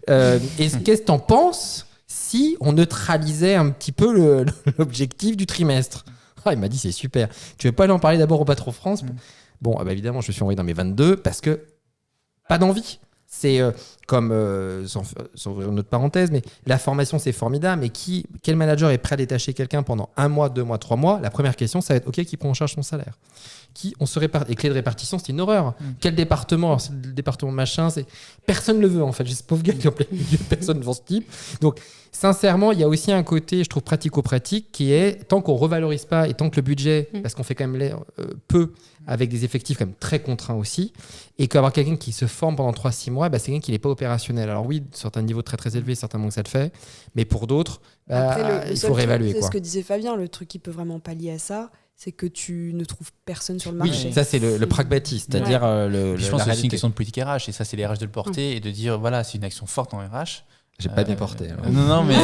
S1: Et qu'est-ce que tu en penses si on neutralisait un petit peu l'objectif du trimestre? Il m'a dit c'est super. Tu veux pas aller en parler d'abord au patron France? Bon, bah évidemment, je me suis envoyé dans mes 22 parce que pas d'envie. C'est comme, sans ouvrir une autre parenthèse, mais la formation, c'est formidable. Mais quel manager est prêt à détacher quelqu'un pendant 1 mois, 2 mois, 3 mois? La première question, ça va être OK, qui prend en charge son salaire? Qui on se réparte? Et clé de répartition, c'est une horreur. Quel département? Alors, c'est le département machin. Personne ne le veut, en fait. J'ai ce pauvre gars qui est en plein milieu, personne devant ce type. Donc, sincèrement, il y a aussi un côté, je trouve, pratico-pratique qui est, tant qu'on ne revalorise pas et tant que le budget, parce qu'on fait quand même peu, avec des effectifs quand même très contraints aussi, et qu'avoir quelqu'un qui se forme pendant 3-6 mois, c'est quelqu'un qui n'est pas opérationnel. Alors oui, certains niveaux très très élevés, certainement que ça le fait, mais pour d'autres, il faut réévaluer.
S3: C'est ce que disait Fabien, le truc qui peut vraiment pallier à ça, c'est que tu ne trouves personne sur le marché.
S1: Oui, ça c'est le pragmatisme, c'est-à-dire
S4: je pense que c'est une question de politique RH, et ça c'est les RH de le porter et de dire voilà, c'est une action forte en RH.
S1: J'ai pas bien porté. Alors.
S4: Non, mais.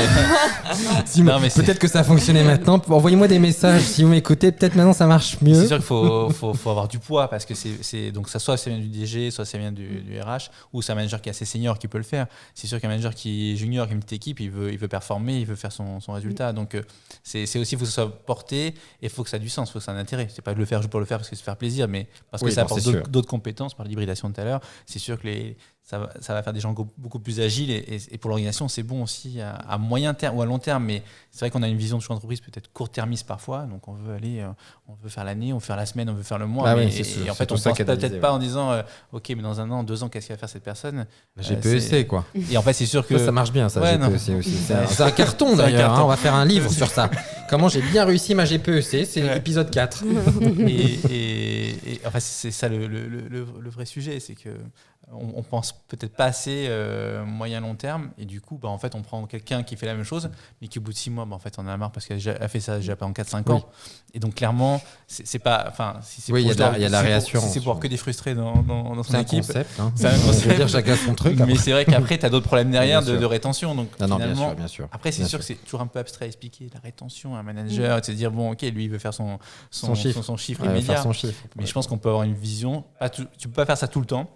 S1: mais peut-être que ça a fonctionné maintenant. Envoyez-moi des messages si vous m'écoutez. Peut-être maintenant ça marche mieux.
S4: C'est sûr qu'il faut avoir du poids parce que donc ça, soit ça vient du DG, soit ça vient du RH, ou c'est un manager qui est assez senior qui peut le faire. C'est sûr qu'un manager qui est junior, qui a une petite équipe, il veut performer, il veut faire son résultat. Donc c'est aussi, il faut que ça soit porté et il faut que ça ait du sens, il faut que ça ait un intérêt. C'est pas de le faire juste pour le faire parce que c'est faire plaisir, mais parce que ça apporte d'autres compétences. Par l'hybridation tout à l'heure, c'est sûr que ça va faire des gens beaucoup plus agiles et pour l'organisation, c'est bon aussi à moyen terme ou à long terme. Mais c'est vrai qu'on a une vision de choix d'entreprise peut-être court-termiste parfois. Donc on veut faire l'année, on veut faire la semaine, on veut faire le mois. Et en fait, on ne pense peut-être pas en disant OK, mais dans 1 an, 2 ans, qu'est-ce qu'il va faire cette personne?
S1: GPEC, quoi.
S4: Et en fait, c'est sûr que.
S1: Ça marche bien, ça, GPEC aussi. C'est un carton d'ailleurs. On va faire un livre sur ça. Comment j'ai bien réussi ma GPEC, c'est l'épisode 4.
S4: Et en fait, c'est ça le vrai sujet, c'est que. On pense peut-être pas assez moyen long terme et du coup en fait on prend quelqu'un qui fait la même chose mais qui au bout de 6 mois en fait on en a marre parce qu'elle a fait ça déjà pendant 4-5 ans et donc clairement c'est pas si c'est
S1: il y a la réassurance
S4: si c'est pour que des frustrés dans son équipe
S1: c'est un concept, je veux dire chacun son truc
S4: mais c'est vrai qu'après tu as d'autres problèmes derrière de rétention donc
S1: finalement bien sûr.
S4: Après c'est sûr que c'est toujours un peu abstrait à expliquer la rétention un manager et de se dire bon OK lui il veut faire son chiffre immédiat mais je pense qu'on peut avoir une vision tu peux pas faire ça tout le temps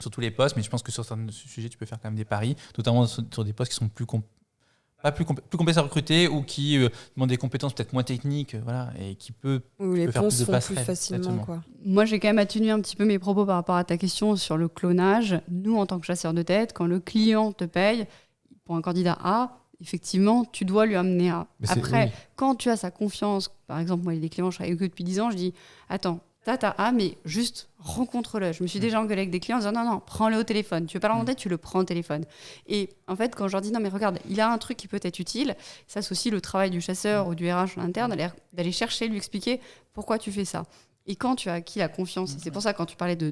S4: sur tous les postes, mais je pense que sur certains sujets, tu peux faire quand même des paris, notamment sur des postes qui sont plus complexes à recruter ou qui demandent des compétences peut-être moins techniques, voilà, et qui peut faire plus de passerelles.
S3: Plus facilement, quoi.
S2: Moi, j'ai quand même atténué un petit peu mes propos par rapport à ta question sur le clonage. Nous, en tant que chasseurs de tête, quand le client te paye pour un candidat A, effectivement, tu dois lui amener A. Après, quand tu as sa confiance, par exemple, moi, il y a des clients, je travaille avec eux depuis 10 ans, je dis, attends, t'as A, mais juste rencontre-le. Je me suis déjà engueulée avec des clients en disant non, prends-le au téléphone. Tu veux pas le rencontrer, tu le prends au téléphone. Et en fait, quand je leur dis non, mais regarde, il a un truc qui peut être utile, ça c'est aussi le travail du chasseur ou du RH en interne, d'aller chercher, lui expliquer pourquoi tu fais ça. Et quand tu as acquis la confiance, et c'est pour ça quand tu parlais de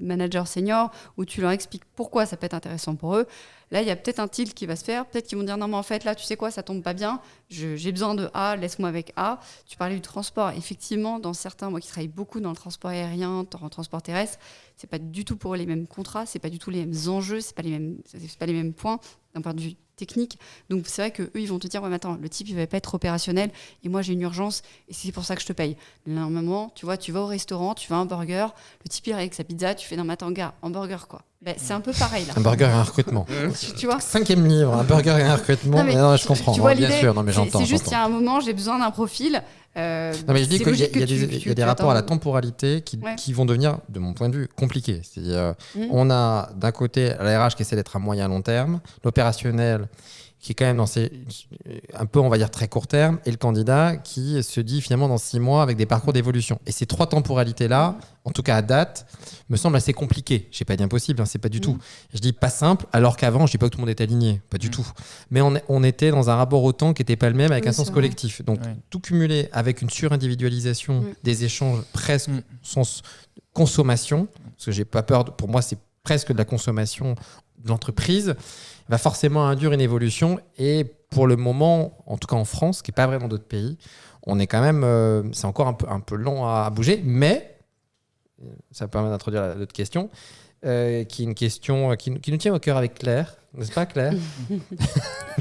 S2: managers seniors, où tu leur expliques pourquoi ça peut être intéressant pour eux, là il y a peut-être un tilt qui va se faire, peut-être qu'ils vont dire non mais en fait là tu sais quoi, ça tombe pas bien, j'ai besoin de A, laisse-moi avec A. Tu parlais du transport, effectivement dans certains, moi qui travaille beaucoup dans le transport aérien, en transport terrestre, c'est pas du tout pour eux les mêmes contrats, c'est pas du tout les mêmes enjeux, c'est pas les mêmes points d'un point de vue technique. Donc c'est vrai qu'eux, ils vont te dire, ouais, mais attends, le type, il va pas être opérationnel et moi, j'ai une urgence et c'est pour ça que je te paye. Normalement, tu vois, tu vas au restaurant, tu vas à un burger, le type, il arrive avec sa pizza, tu fais, non, mais attends, gars, hamburger, quoi. Ben, c'est un peu pareil, là.
S1: Un burger et un recrutement.
S2: Tu vois
S1: 5e livre, un burger et un recrutement. Non, je comprends.
S2: Tu vois
S1: bien sûr, non, mais j'entends.
S2: C'est juste, il y a un moment, j'ai besoin d'un profil.
S1: Non, mais je dis qu'il y a des rapports à la temporalité qui vont devenir, de mon point de vue, compliqués. C'est-à-dire, on a d'un côté la RH qui essaie d'être à moyen long terme, l'opérationnel qui est quand même un peu, on va dire, très court terme, et le candidat qui se dit finalement dans 6 mois avec des parcours d'évolution. Et ces 3 temporalités-là, en tout cas à date, me semblent assez compliquées. Je n'ai pas dit impossible, c'est pas du tout. Je dis pas simple, alors qu'avant, je dis pas que tout le monde est aligné, pas du tout. Mais on était dans un rapport au temps qui n'était pas le même, avec un sens collectif. Donc tout cumulé avec une surindividualisation des échanges presque sens consommation, parce que j'ai pas peur, pour moi c'est presque de la consommation de l'entreprise, va forcément induire une évolution. Et pour le moment, en tout cas en France, qui n'est pas vrai dans d'autres pays, on est quand même, c'est encore un peu long à bouger, mais ça permet d'introduire l'autre question, qui est une question qui nous tient au cœur avec Claire, n'est-ce pas Claire?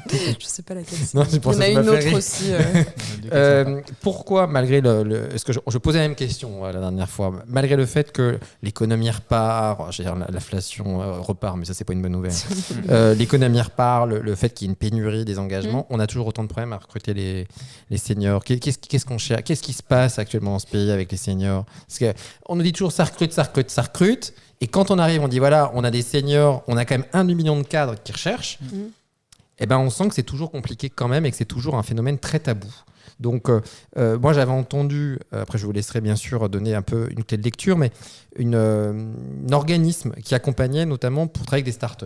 S3: Je sais pas laquelle c'est.
S1: Non,
S3: Il y en a une autre aussi.
S1: Pourquoi, malgré est-ce que je posais la même question la dernière fois, malgré le fait que l'économie repart, je veux dire, l'inflation repart, mais ça c'est pas une bonne nouvelle. L'économie repart, le fait qu'il y ait une pénurie des engagements, on a toujours autant de problèmes à recruter les seniors. Qu'est-ce qu'on cherche? Qu'est-ce qui se passe actuellement dans ce pays avec les seniors? Parce que on nous dit toujours ça recrute. Et quand on arrive, on dit voilà, on a des seniors, on a quand même 1 million de cadres qui recherchent. Eh ben, on sent que c'est toujours compliqué quand même et que c'est toujours un phénomène très tabou. Donc, moi, j'avais entendu, après je vous laisserai bien sûr donner un peu une clé de lecture, mais un organisme qui accompagnait notamment pour travailler avec des startups.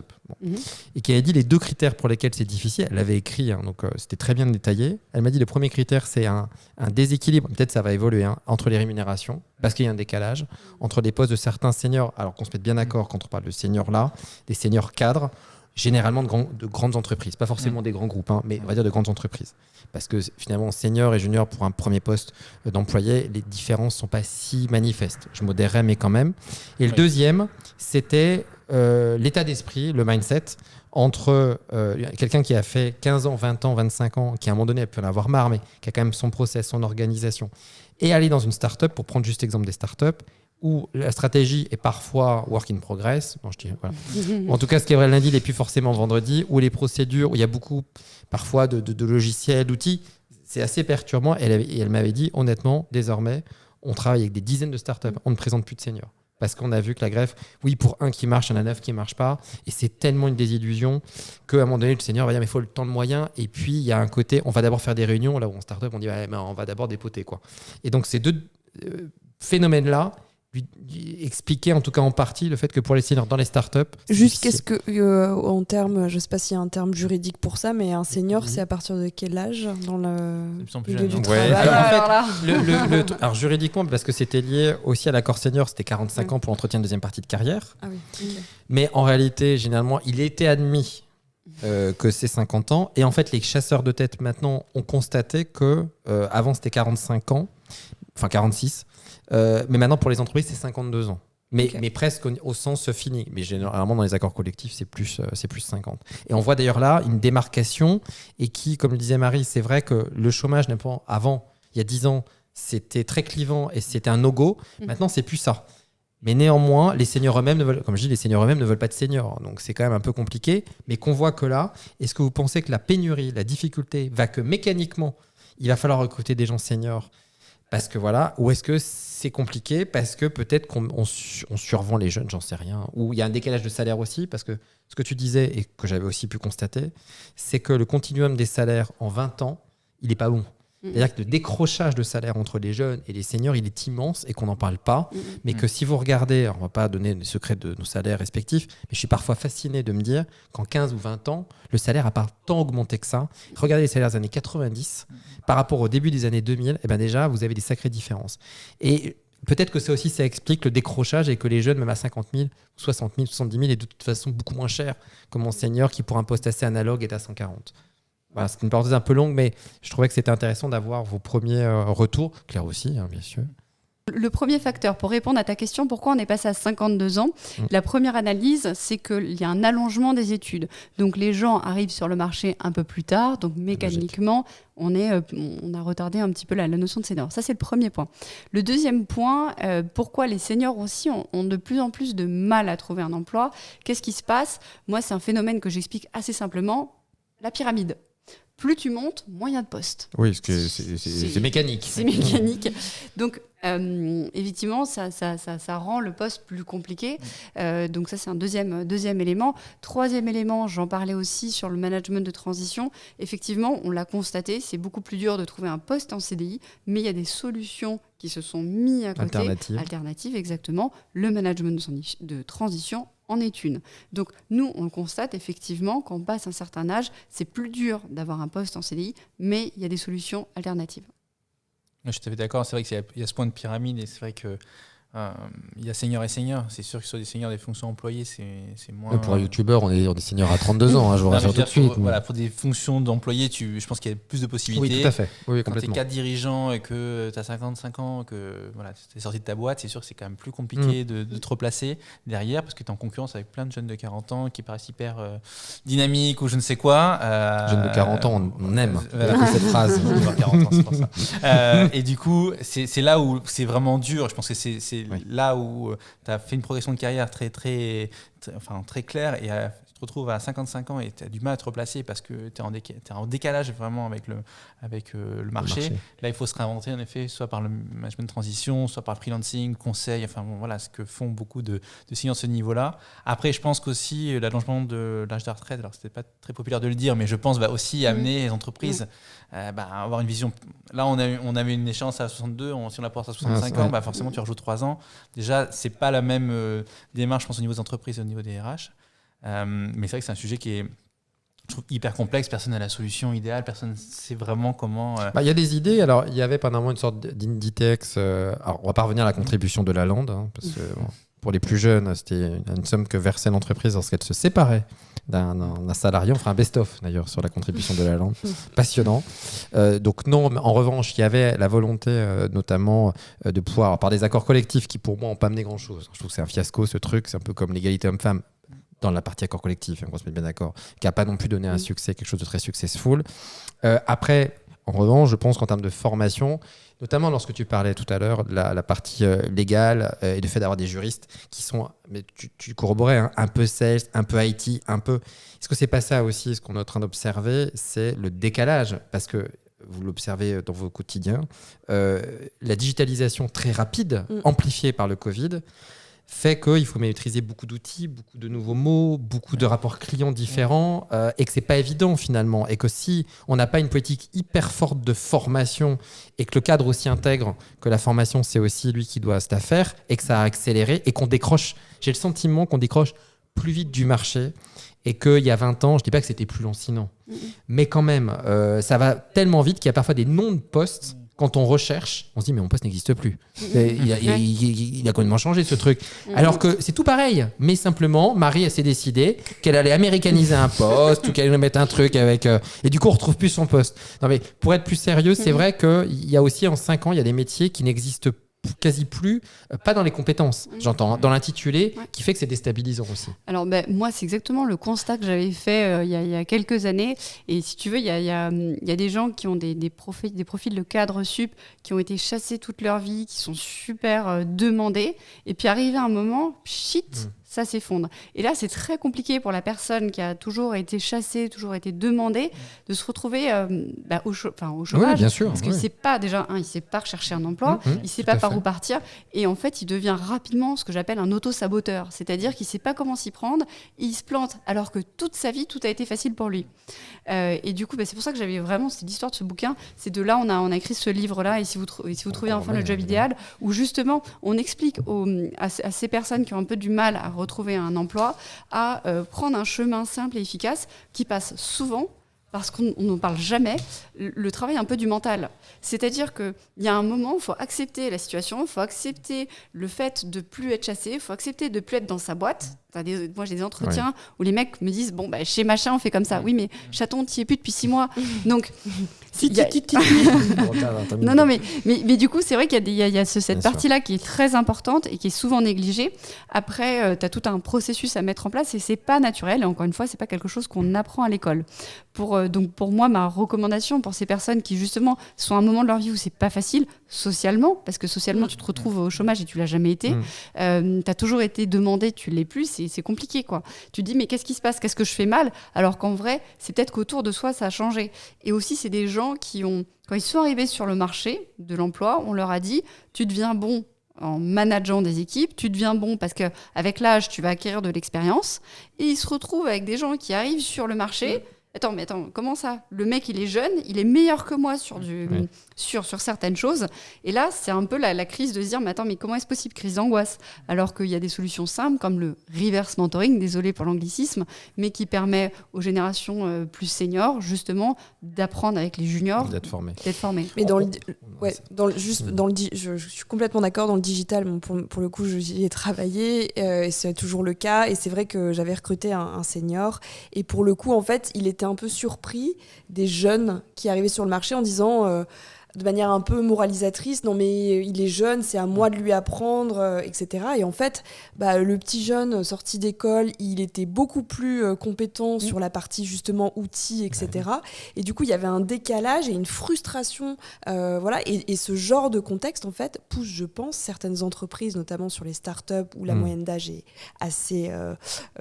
S1: Et qui avait dit les 2 critères pour lesquels c'est difficile. Elle l'avait écrit, donc c'était très bien détaillé. Elle m'a dit le premier critère, c'est un déséquilibre, peut-être ça va évoluer, entre les rémunérations, parce qu'il y a un décalage entre les postes de certains seniors, alors qu'on se mette bien d'accord quand on parle de seniors là, des seniors cadres, généralement de grandes entreprises, pas forcément des grands groupes, mais on va dire de grandes entreprises. Parce que finalement, senior et junior pour un premier poste d'employé, les différences ne sont pas si manifestes. Je modérerais, mais quand même. Et le deuxième, c'était l'état d'esprit, le mindset, entre quelqu'un qui a fait 15 ans, 20 ans, 25 ans, qui à un moment donné peut en avoir marre, mais qui a quand même son process, son organisation, et aller dans une start-up, pour prendre juste l'exemple des start-up, où la stratégie est parfois work in progress. Bon, je dis, voilà. En tout cas, ce qui est vrai le lundi n'est plus forcément vendredi, où les procédures, où il y a beaucoup parfois de logiciels, d'outils, c'est assez perturbant. Et elle m'avait dit, honnêtement, désormais, on travaille avec des dizaines de startups, on ne présente plus de seniors. Parce qu'on a vu que la greffe, oui, pour un qui marche, il y en a 9 qui ne marchent pas. Et c'est tellement une désillusion qu'à un moment donné, le senior va dire, mais il faut le temps de moyen. Et puis, il y a un côté, on va d'abord faire des réunions. Là où en startup, on dit, ouais, mais on va d'abord dépoter, quoi. Et donc, ces 2 phénomènes-là, expliquer en tout cas en partie le fait que pour les seniors dans les startups.
S3: Juste qu'est-ce que, en termes, je ne sais pas s'il y a un terme juridique pour ça, mais un senior, c'est à partir de quel âge dans le milieu du travail?
S1: Alors juridiquement, parce que c'était lié aussi à l'accord senior, c'était 45 ans pour l'entretien de deuxième partie de carrière.
S3: Ah oui, okay.
S1: Mais en réalité, généralement, il était admis que c'est 50 ans. Et en fait, les chasseurs de tête maintenant ont constaté que avant c'était 45 ans, enfin 46. Mais maintenant, pour les entreprises, c'est 52 ans. Mais presque au sens fini. Mais généralement, dans les accords collectifs, c'est plus 50. Et on voit d'ailleurs là une démarcation et qui, comme le disait Marie, c'est vrai que le chômage, avant, il y a 10 ans, c'était très clivant et c'était un no-go. Maintenant, c'est plus ça. Mais néanmoins, les seniors eux-mêmes ne veulent pas de seniors. Donc, c'est quand même un peu compliqué. Mais qu'on voit que là, est-ce que vous pensez que la pénurie, la difficulté va que mécaniquement, il va falloir recruter des gens seniors? Parce que voilà, ou est-ce que c'est compliqué parce que peut-être qu'on survend les jeunes, j'en sais rien. Ou il y a un décalage de salaire aussi, parce que ce que tu disais et que j'avais aussi pu constater, c'est que le continuum des salaires en 20 ans, il n'est pas bon. C'est-à-dire que le décrochage de salaire entre les jeunes et les seniors, il est immense et qu'on n'en parle pas. Mais que si vous regardez, alors on ne va pas donner les secrets de nos salaires respectifs, mais je suis parfois fasciné de me dire qu'en 15 ou 20 ans, le salaire n'a pas tant augmenté que ça. Regardez les salaires des années 90 par rapport au début des années 2000, et bien déjà, vous avez des sacrées différences. Et peut-être que ça aussi, ça explique le décrochage et que les jeunes, même à 50 000, 60 000, 70 000, est de toute façon beaucoup moins cher que mon senior qui, pour un poste assez analogue, est à 140. Voilà, c'est une parenthèse un peu longue, mais je trouvais que c'était intéressant d'avoir vos premiers retours. Claire aussi, bien sûr.
S2: Le premier facteur, pour répondre à ta question, pourquoi on est passé à 52 ans, la première analyse, c'est qu'il y a un allongement des études. Donc les gens arrivent sur le marché un peu plus tard, donc mécaniquement, on a retardé un petit peu la notion de senior. Ça, c'est le premier point. Le deuxième point, pourquoi les seniors aussi ont de plus en plus de mal à trouver un emploi. Qu'est-ce qui se passe? Moi, c'est un phénomène que j'explique assez simplement, la pyramide. plus tu montes, moins il y a de postes.
S1: Oui, parce que c'est mécanique.
S2: C'est mécanique. Donc, effectivement, ça rend le poste plus compliqué. Donc ça, c'est un deuxième élément. Troisième élément, j'en parlais aussi sur le management de transition. Effectivement, on l'a constaté, c'est beaucoup plus dur de trouver un poste en CDI, mais il y a des solutions qui se sont mises à côté. Alternatives, exactement. Le management de transition en est une. Donc nous, on le constate effectivement, quand on passe un certain âge, c'est plus dur d'avoir un poste en CDI, mais il y a des solutions alternatives.
S4: Je suis tout à fait d'accord, c'est vrai qu'il y a ce point de pyramide et c'est vrai que il y a senior et senior. C'est sûr que sur des seniors, des fonctions employées, c'est moins.
S1: Pour un youtubeur, on est senior à 32 ans, je vous rassure tout de suite.
S4: Pour des fonctions d'employés, je pense qu'il y a plus de possibilités.
S1: Oui, tout à fait. Oui,
S4: quand tu es
S1: complètement.
S4: cadre dirigeant et que tu as 55 ans, que tu es sorti de ta boîte, c'est sûr que c'est quand même plus compliqué de te replacer derrière parce que tu es en concurrence avec plein de jeunes de 40 ans qui paraissent hyper dynamiques ou je ne sais quoi.
S1: Jeunes de 40 ans, on aime cette phrase.
S4: 40 ans, c'est pour ça. Et du coup, c'est là où c'est vraiment dur. Je pense que c'est là où tu as fait une progression de carrière très claire et tu te retrouves à 55 ans et tu as du mal à te replacer parce que tu es en décalage vraiment avec le marché. Là, il faut se réinventer en effet, soit par le management de transition, soit par le freelancing, conseil, ce que font beaucoup de seniors de ce niveau-là. Après, je pense qu'aussi l'allongement de l'âge de la retraite, alors c'était pas très populaire de le dire, mais je pense va aussi amener les entreprises à avoir une vision. Là, on avait une échéance à 62, si on la porte à 65 ans, forcément tu rajoutes 3 ans. Déjà, c'est pas la même démarche, je pense, au niveau des entreprises et au niveau des RH. Mais c'est vrai que c'est un sujet qui est, je trouve, hyper complexe. Personne n'a la solution idéale. Personne ne sait vraiment comment.
S1: Il y a des idées. Alors, il y avait pendant une sorte d'Inditex. Alors, on va pas revenir à la contribution de Lalande, parce que pour les plus jeunes, c'était une somme que versait l'entreprise lorsqu'elle se séparait d'un salarié. On fera un best-of d'ailleurs sur la contribution de Lalande. Passionnant. Donc non, en revanche, il y avait la volonté notamment de pouvoir, par des accords collectifs qui pour moi n'ont pas amené grand-chose. Je trouve que c'est un fiasco ce truc. C'est un peu comme l'égalité homme-femme dans la partie accord collectif, on se met bien d'accord, qui n'a pas non plus donné un succès, quelque chose de très successful. Après, en revanche, je pense qu'en termes de formation, notamment lorsque tu parlais tout à l'heure de la partie légale et le fait d'avoir des juristes qui sont, mais tu corroborais, un peu sales, un peu IT, un peu... Est-ce que c'est pas ça aussi, ce qu'on est en train d'observer, c'est le décalage, parce que vous l'observez dans vos quotidiens, la digitalisation très rapide, amplifiée par le Covid, fait qu'il faut maîtriser beaucoup d'outils, beaucoup de nouveaux mots, beaucoup de rapports clients différents, et que c'est pas évident finalement, et que si on n'a pas une politique hyper forte de formation et que le cadre aussi intègre que la formation c'est aussi lui qui doit se la faire et que ça a accéléré et qu'on décroche, j'ai le sentiment qu'on décroche plus vite du marché et qu'il y a 20 ans, je dis pas que c'était plus lancinant, mais quand même ça va tellement vite qu'il y a parfois des noms de postes. Quand on recherche, on se dit mais mon poste n'existe plus. Il a complètement changé ce truc. Alors que c'est tout pareil, mais simplement Marie elle s'est décidée qu'elle allait américaniser un poste ou qu'elle allait mettre un truc avec et du coup on retrouve plus son poste. Non mais pour être plus sérieux, c'est vrai qu'il y a aussi en 5 ans il y a des métiers qui n'existent quasi plus, pas dans les compétences, j'entends, dans l'intitulé, qui fait que c'est déstabilisant aussi.
S2: Alors moi, c'est exactement le constat que j'avais fait il y a quelques années. Et si tu veux, il y a des gens qui ont des profils de cadre sup qui ont été chassés toute leur vie, qui sont super demandés. Et puis arrivé à un moment, ça s'effondre. Et là, c'est très compliqué pour la personne qui a toujours été chassée, toujours été demandée, de se retrouver au chômage.
S1: Oui, bien sûr.
S2: Parce qu'il ne sait pas, déjà, il ne sait pas rechercher un emploi, il ne sait pas par où partir. Et en fait, il devient rapidement ce que j'appelle un auto-saboteur. C'est-à-dire qu'il ne sait pas comment s'y prendre, et il se plante, alors que toute sa vie, tout a été facile pour lui. Et du coup, c'est pour ça que j'avais vraiment, c'est l'histoire de ce bouquin, c'est de là, on a écrit ce livre-là, et si vous trouvez enfin le job idéal, où justement, on explique à ces personnes qui ont un peu du mal à retrouver un emploi, à prendre un chemin simple et efficace qui passe souvent, parce qu'on n'en parle jamais, le travail un peu du mental. C'est-à-dire qu'il y a un moment, il faut accepter la situation, il faut accepter le fait de ne plus être chassé, il faut accepter de ne plus être dans sa boîte. Moi, j'ai des entretiens où les mecs me disent chez machin, on fait comme ça. Oui, mais chaton, tu n'y es plus depuis 6 mois. Donc, non, mais du coup, c'est vrai qu'il y a cette partie-là qui est très importante et qui est souvent négligée. Après, tu as tout un processus à mettre en place et c'est pas naturel. Et encore une fois, c'est pas quelque chose qu'on apprend à l'école. Pour donc pour moi, ma recommandation pour ces personnes qui justement sont à un moment de leur vie où c'est pas facile socialement, parce que socialement tu te retrouves au chômage et tu l'as jamais été, t'as toujours été demandé, tu l'es plus, c'est compliqué quoi. Tu te dis mais qu'est-ce qui se passe, qu'est-ce que je fais mal, alors qu'en vrai c'est peut-être qu'autour de soi ça a changé. Et aussi c'est des gens qui ont, quand ils sont arrivés sur le marché de l'emploi, on leur a dit tu deviens bon en manageant des équipes, tu deviens bon parce qu'avec l'âge, tu vas acquérir de l'expérience. Et ils se retrouvent avec des gens qui arrivent sur le marché. Attends, comment ça ? Le mec, il est jeune, il est meilleur que moi sur certaines choses. Et là, c'est un peu la crise de se dire, mais attends, mais comment est-ce possible ? Crise d'angoisse. Alors qu'il y a des solutions simples, comme le reverse mentoring, désolé pour l'anglicisme, mais qui permet aux générations plus seniors, justement, d'apprendre avec les juniors.
S1: D'être formés.
S3: Mais je suis complètement d'accord, dans le digital, bon, pour le coup, j'y ai travaillé, et c'est toujours le cas. Et c'est vrai que j'avais recruté un senior. Et pour le coup, en fait, il était un peu surpris des jeunes qui arrivaient sur le marché en disant de manière un peu moralisatrice, non mais il est jeune, c'est à moi de lui apprendre, etc. Et en fait, le petit jeune sorti d'école, il était beaucoup plus compétent sur la partie justement outils, etc. Et du coup, il y avait un décalage et une frustration, voilà. Et ce genre de contexte, en fait, pousse, je pense, certaines entreprises, notamment sur les startups où la moyenne d'âge est assez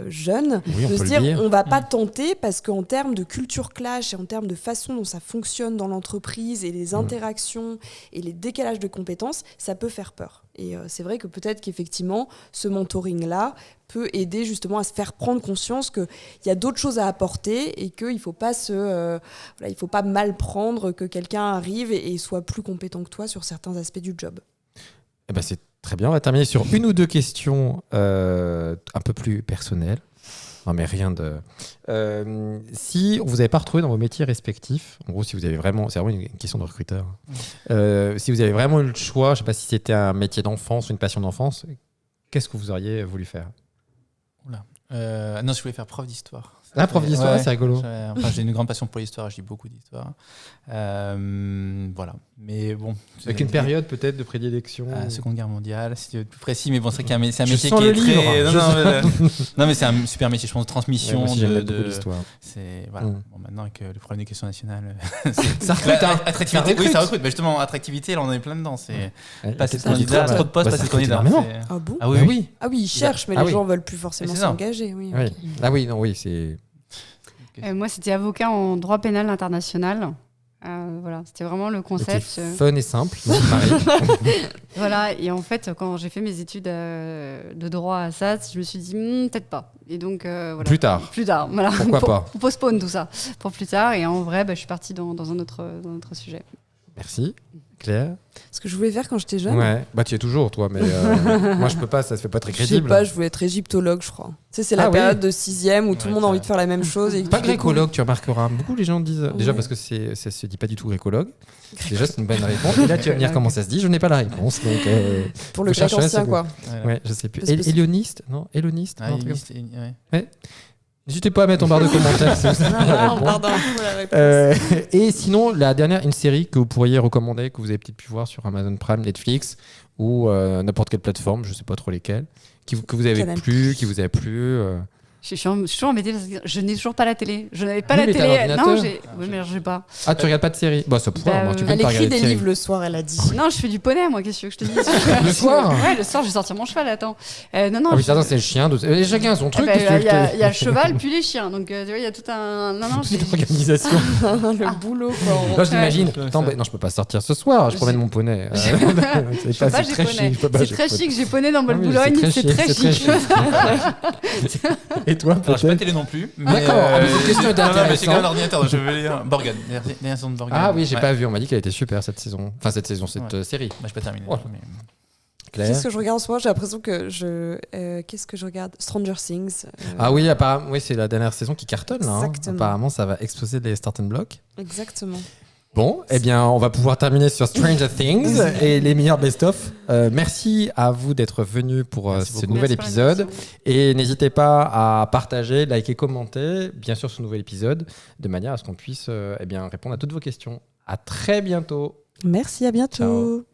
S3: jeune, de se dire, on va pas tenter parce qu'en termes de culture clash et en termes de façon dont ça fonctionne dans l'entreprise et les interactions et les décalages de compétences, ça peut faire peur. Et c'est vrai que peut-être qu'effectivement, ce mentoring-là peut aider justement à se faire prendre conscience qu'il y a d'autres choses à apporter et qu'il ne faut pas il faut pas mal prendre que quelqu'un arrive et soit plus compétent que toi sur certains aspects du job.
S1: Eh ben c'est très bien. On va terminer sur une ou deux questions un peu plus personnelles. Non, mais rien de. Si vous n'avez pas retrouvé dans vos métiers respectifs, en gros, si vous avez vraiment. C'est vraiment une question de recruteur. Si vous avez vraiment eu le choix, je ne sais pas si c'était un métier d'enfance ou une passion d'enfance, qu'est-ce que vous auriez voulu faire ?
S4: Non, je voulais faire prof d'histoire.
S1: Prof d'histoire, c'est rigolo.
S4: J'ai une grande passion pour l'histoire, je lis beaucoup d'histoire. Voilà. Mais bon.
S1: Avec une période peut-être de prédilection.
S4: Seconde Guerre mondiale, si tu veux être plus précis, mais bon, c'est vrai que c'est un métier
S1: sens
S4: qui est
S1: le livre.
S4: très. Non, mais c'est un super métier, je pense, de transmission.
S1: Moi aussi, j'aime beaucoup l'histoire.
S4: C'est voilà. Bon, maintenant avec le problème d'éducation nationale,
S1: ça recrute.
S4: Attractivité. Oui, ça recrute. Mais justement, attractivité, là, on en est plein dedans. C'est passer de candidat, trop de postes, passer de candidat.
S3: Ah bon ?
S4: Ah oui.
S3: Ah oui, ils cherchent, mais les gens veulent plus forcément s'engager. Oui.
S1: Okay. Ah oui, non, oui, c'est.
S2: Moi, c'était avocat en droit pénal international. Voilà, c'était vraiment le concept.
S1: Fun et simple, non, pareil.
S2: Voilà, et en fait, quand j'ai fait mes études de droit à Assas, je me suis dit peut-être pas. Et donc voilà.
S1: Plus tard,
S2: voilà.
S1: Pourquoi pas.
S2: On postpone tout ça pour plus tard. Et en vrai, je suis partie dans un autre sujet.
S1: Merci. Claire ?
S3: Ce que je voulais faire quand j'étais jeune.
S1: Ouais, tu es toujours, toi, mais moi je peux pas, ça se fait pas très crédible.
S3: Je sais pas, je voulais être égyptologue, je crois. Tu sais, c'est la période de 6e où tout le monde a envie de faire la même chose. Et
S1: pas grécologue, tu remarqueras. Beaucoup les gens disent, déjà parce que ça se dit pas du tout grécologue. Déjà, c'est une bonne réponse. Et là, tu vas me dire comment ça se dit, je n'ai pas la réponse. Donc,
S3: pour le grec ancien, quoi.
S1: Ouais, je sais plus. Hélioniste ? Non, Héloniste ?
S4: Ouais.
S1: N'hésitez pas à mettre en barre de commentaires.
S3: Pardon.
S1: Et sinon, la dernière, une série que vous pourriez recommander, que vous avez peut-être pu voir sur Amazon Prime, Netflix ou n'importe quelle plateforme, je ne sais pas trop lesquelles, que vous avez plu, qui vous a plu.
S2: Je suis toujours embêtée parce que je n'ai toujours pas la télé. Je n'avais pas la
S1: mais
S2: télé.
S1: Non,
S2: mais je n'ai pas.
S1: Ah, tu regardes pas de série ? Bah, ça pourrait. Tu peux
S3: elle
S1: pas
S3: écrit
S1: regarder
S3: des
S1: de
S3: livres le soir, elle a dit.
S2: Non, je fais du poney, moi. Qu'est-ce que je te dis ?
S1: Le soir ?
S2: Ouais, le soir, je vais sortir mon cheval. Attends. Non.
S1: Ah oui, ça, c'est le chien. Chacun a son truc.
S2: Il y a le cheval, puis les chiens. Donc, tu vois, il y a tout un. Non,
S1: toute une organisation.
S3: Le boulot, quoi.
S1: Moi, je t'imagine. Non, je peux pas sortir ce soir. Je promène mon poney.
S2: C'est très chic. C'est très chic. J'ai poney dans Boulogne. C'est très chic.
S1: Et toi,
S4: alors, je n'ai pas télé non plus.
S1: D'accord, cette question était intéressante.
S4: Mais c'est quand même l'ordinateur, je vais lire Borgen, dernière saison de Borgen.
S1: Ah oui, j'ai pas vu, on m'a dit qu'elle était super cette saison. Enfin, cette série.
S4: Je n'ai pas terminé.
S1: Claire.
S3: Qu'est-ce que je regarde en ce moment ? J'ai l'impression que qu'est-ce que je regarde ? Stranger Things.
S1: Ah oui, apparemment, c'est la dernière saison qui cartonne. Là,
S3: exactement.
S1: Apparemment, ça va exploser les starting blocks.
S3: Exactement.
S1: Bon, eh bien, on va pouvoir terminer sur Stranger Things et les meilleurs best-of. Merci à vous d'être venus pour ce nouvel épisode. Et n'hésitez pas à partager, liker, commenter, bien sûr, ce nouvel épisode, de manière à ce qu'on puisse répondre à toutes vos questions. À très bientôt.
S3: Merci, à bientôt.
S1: Ciao.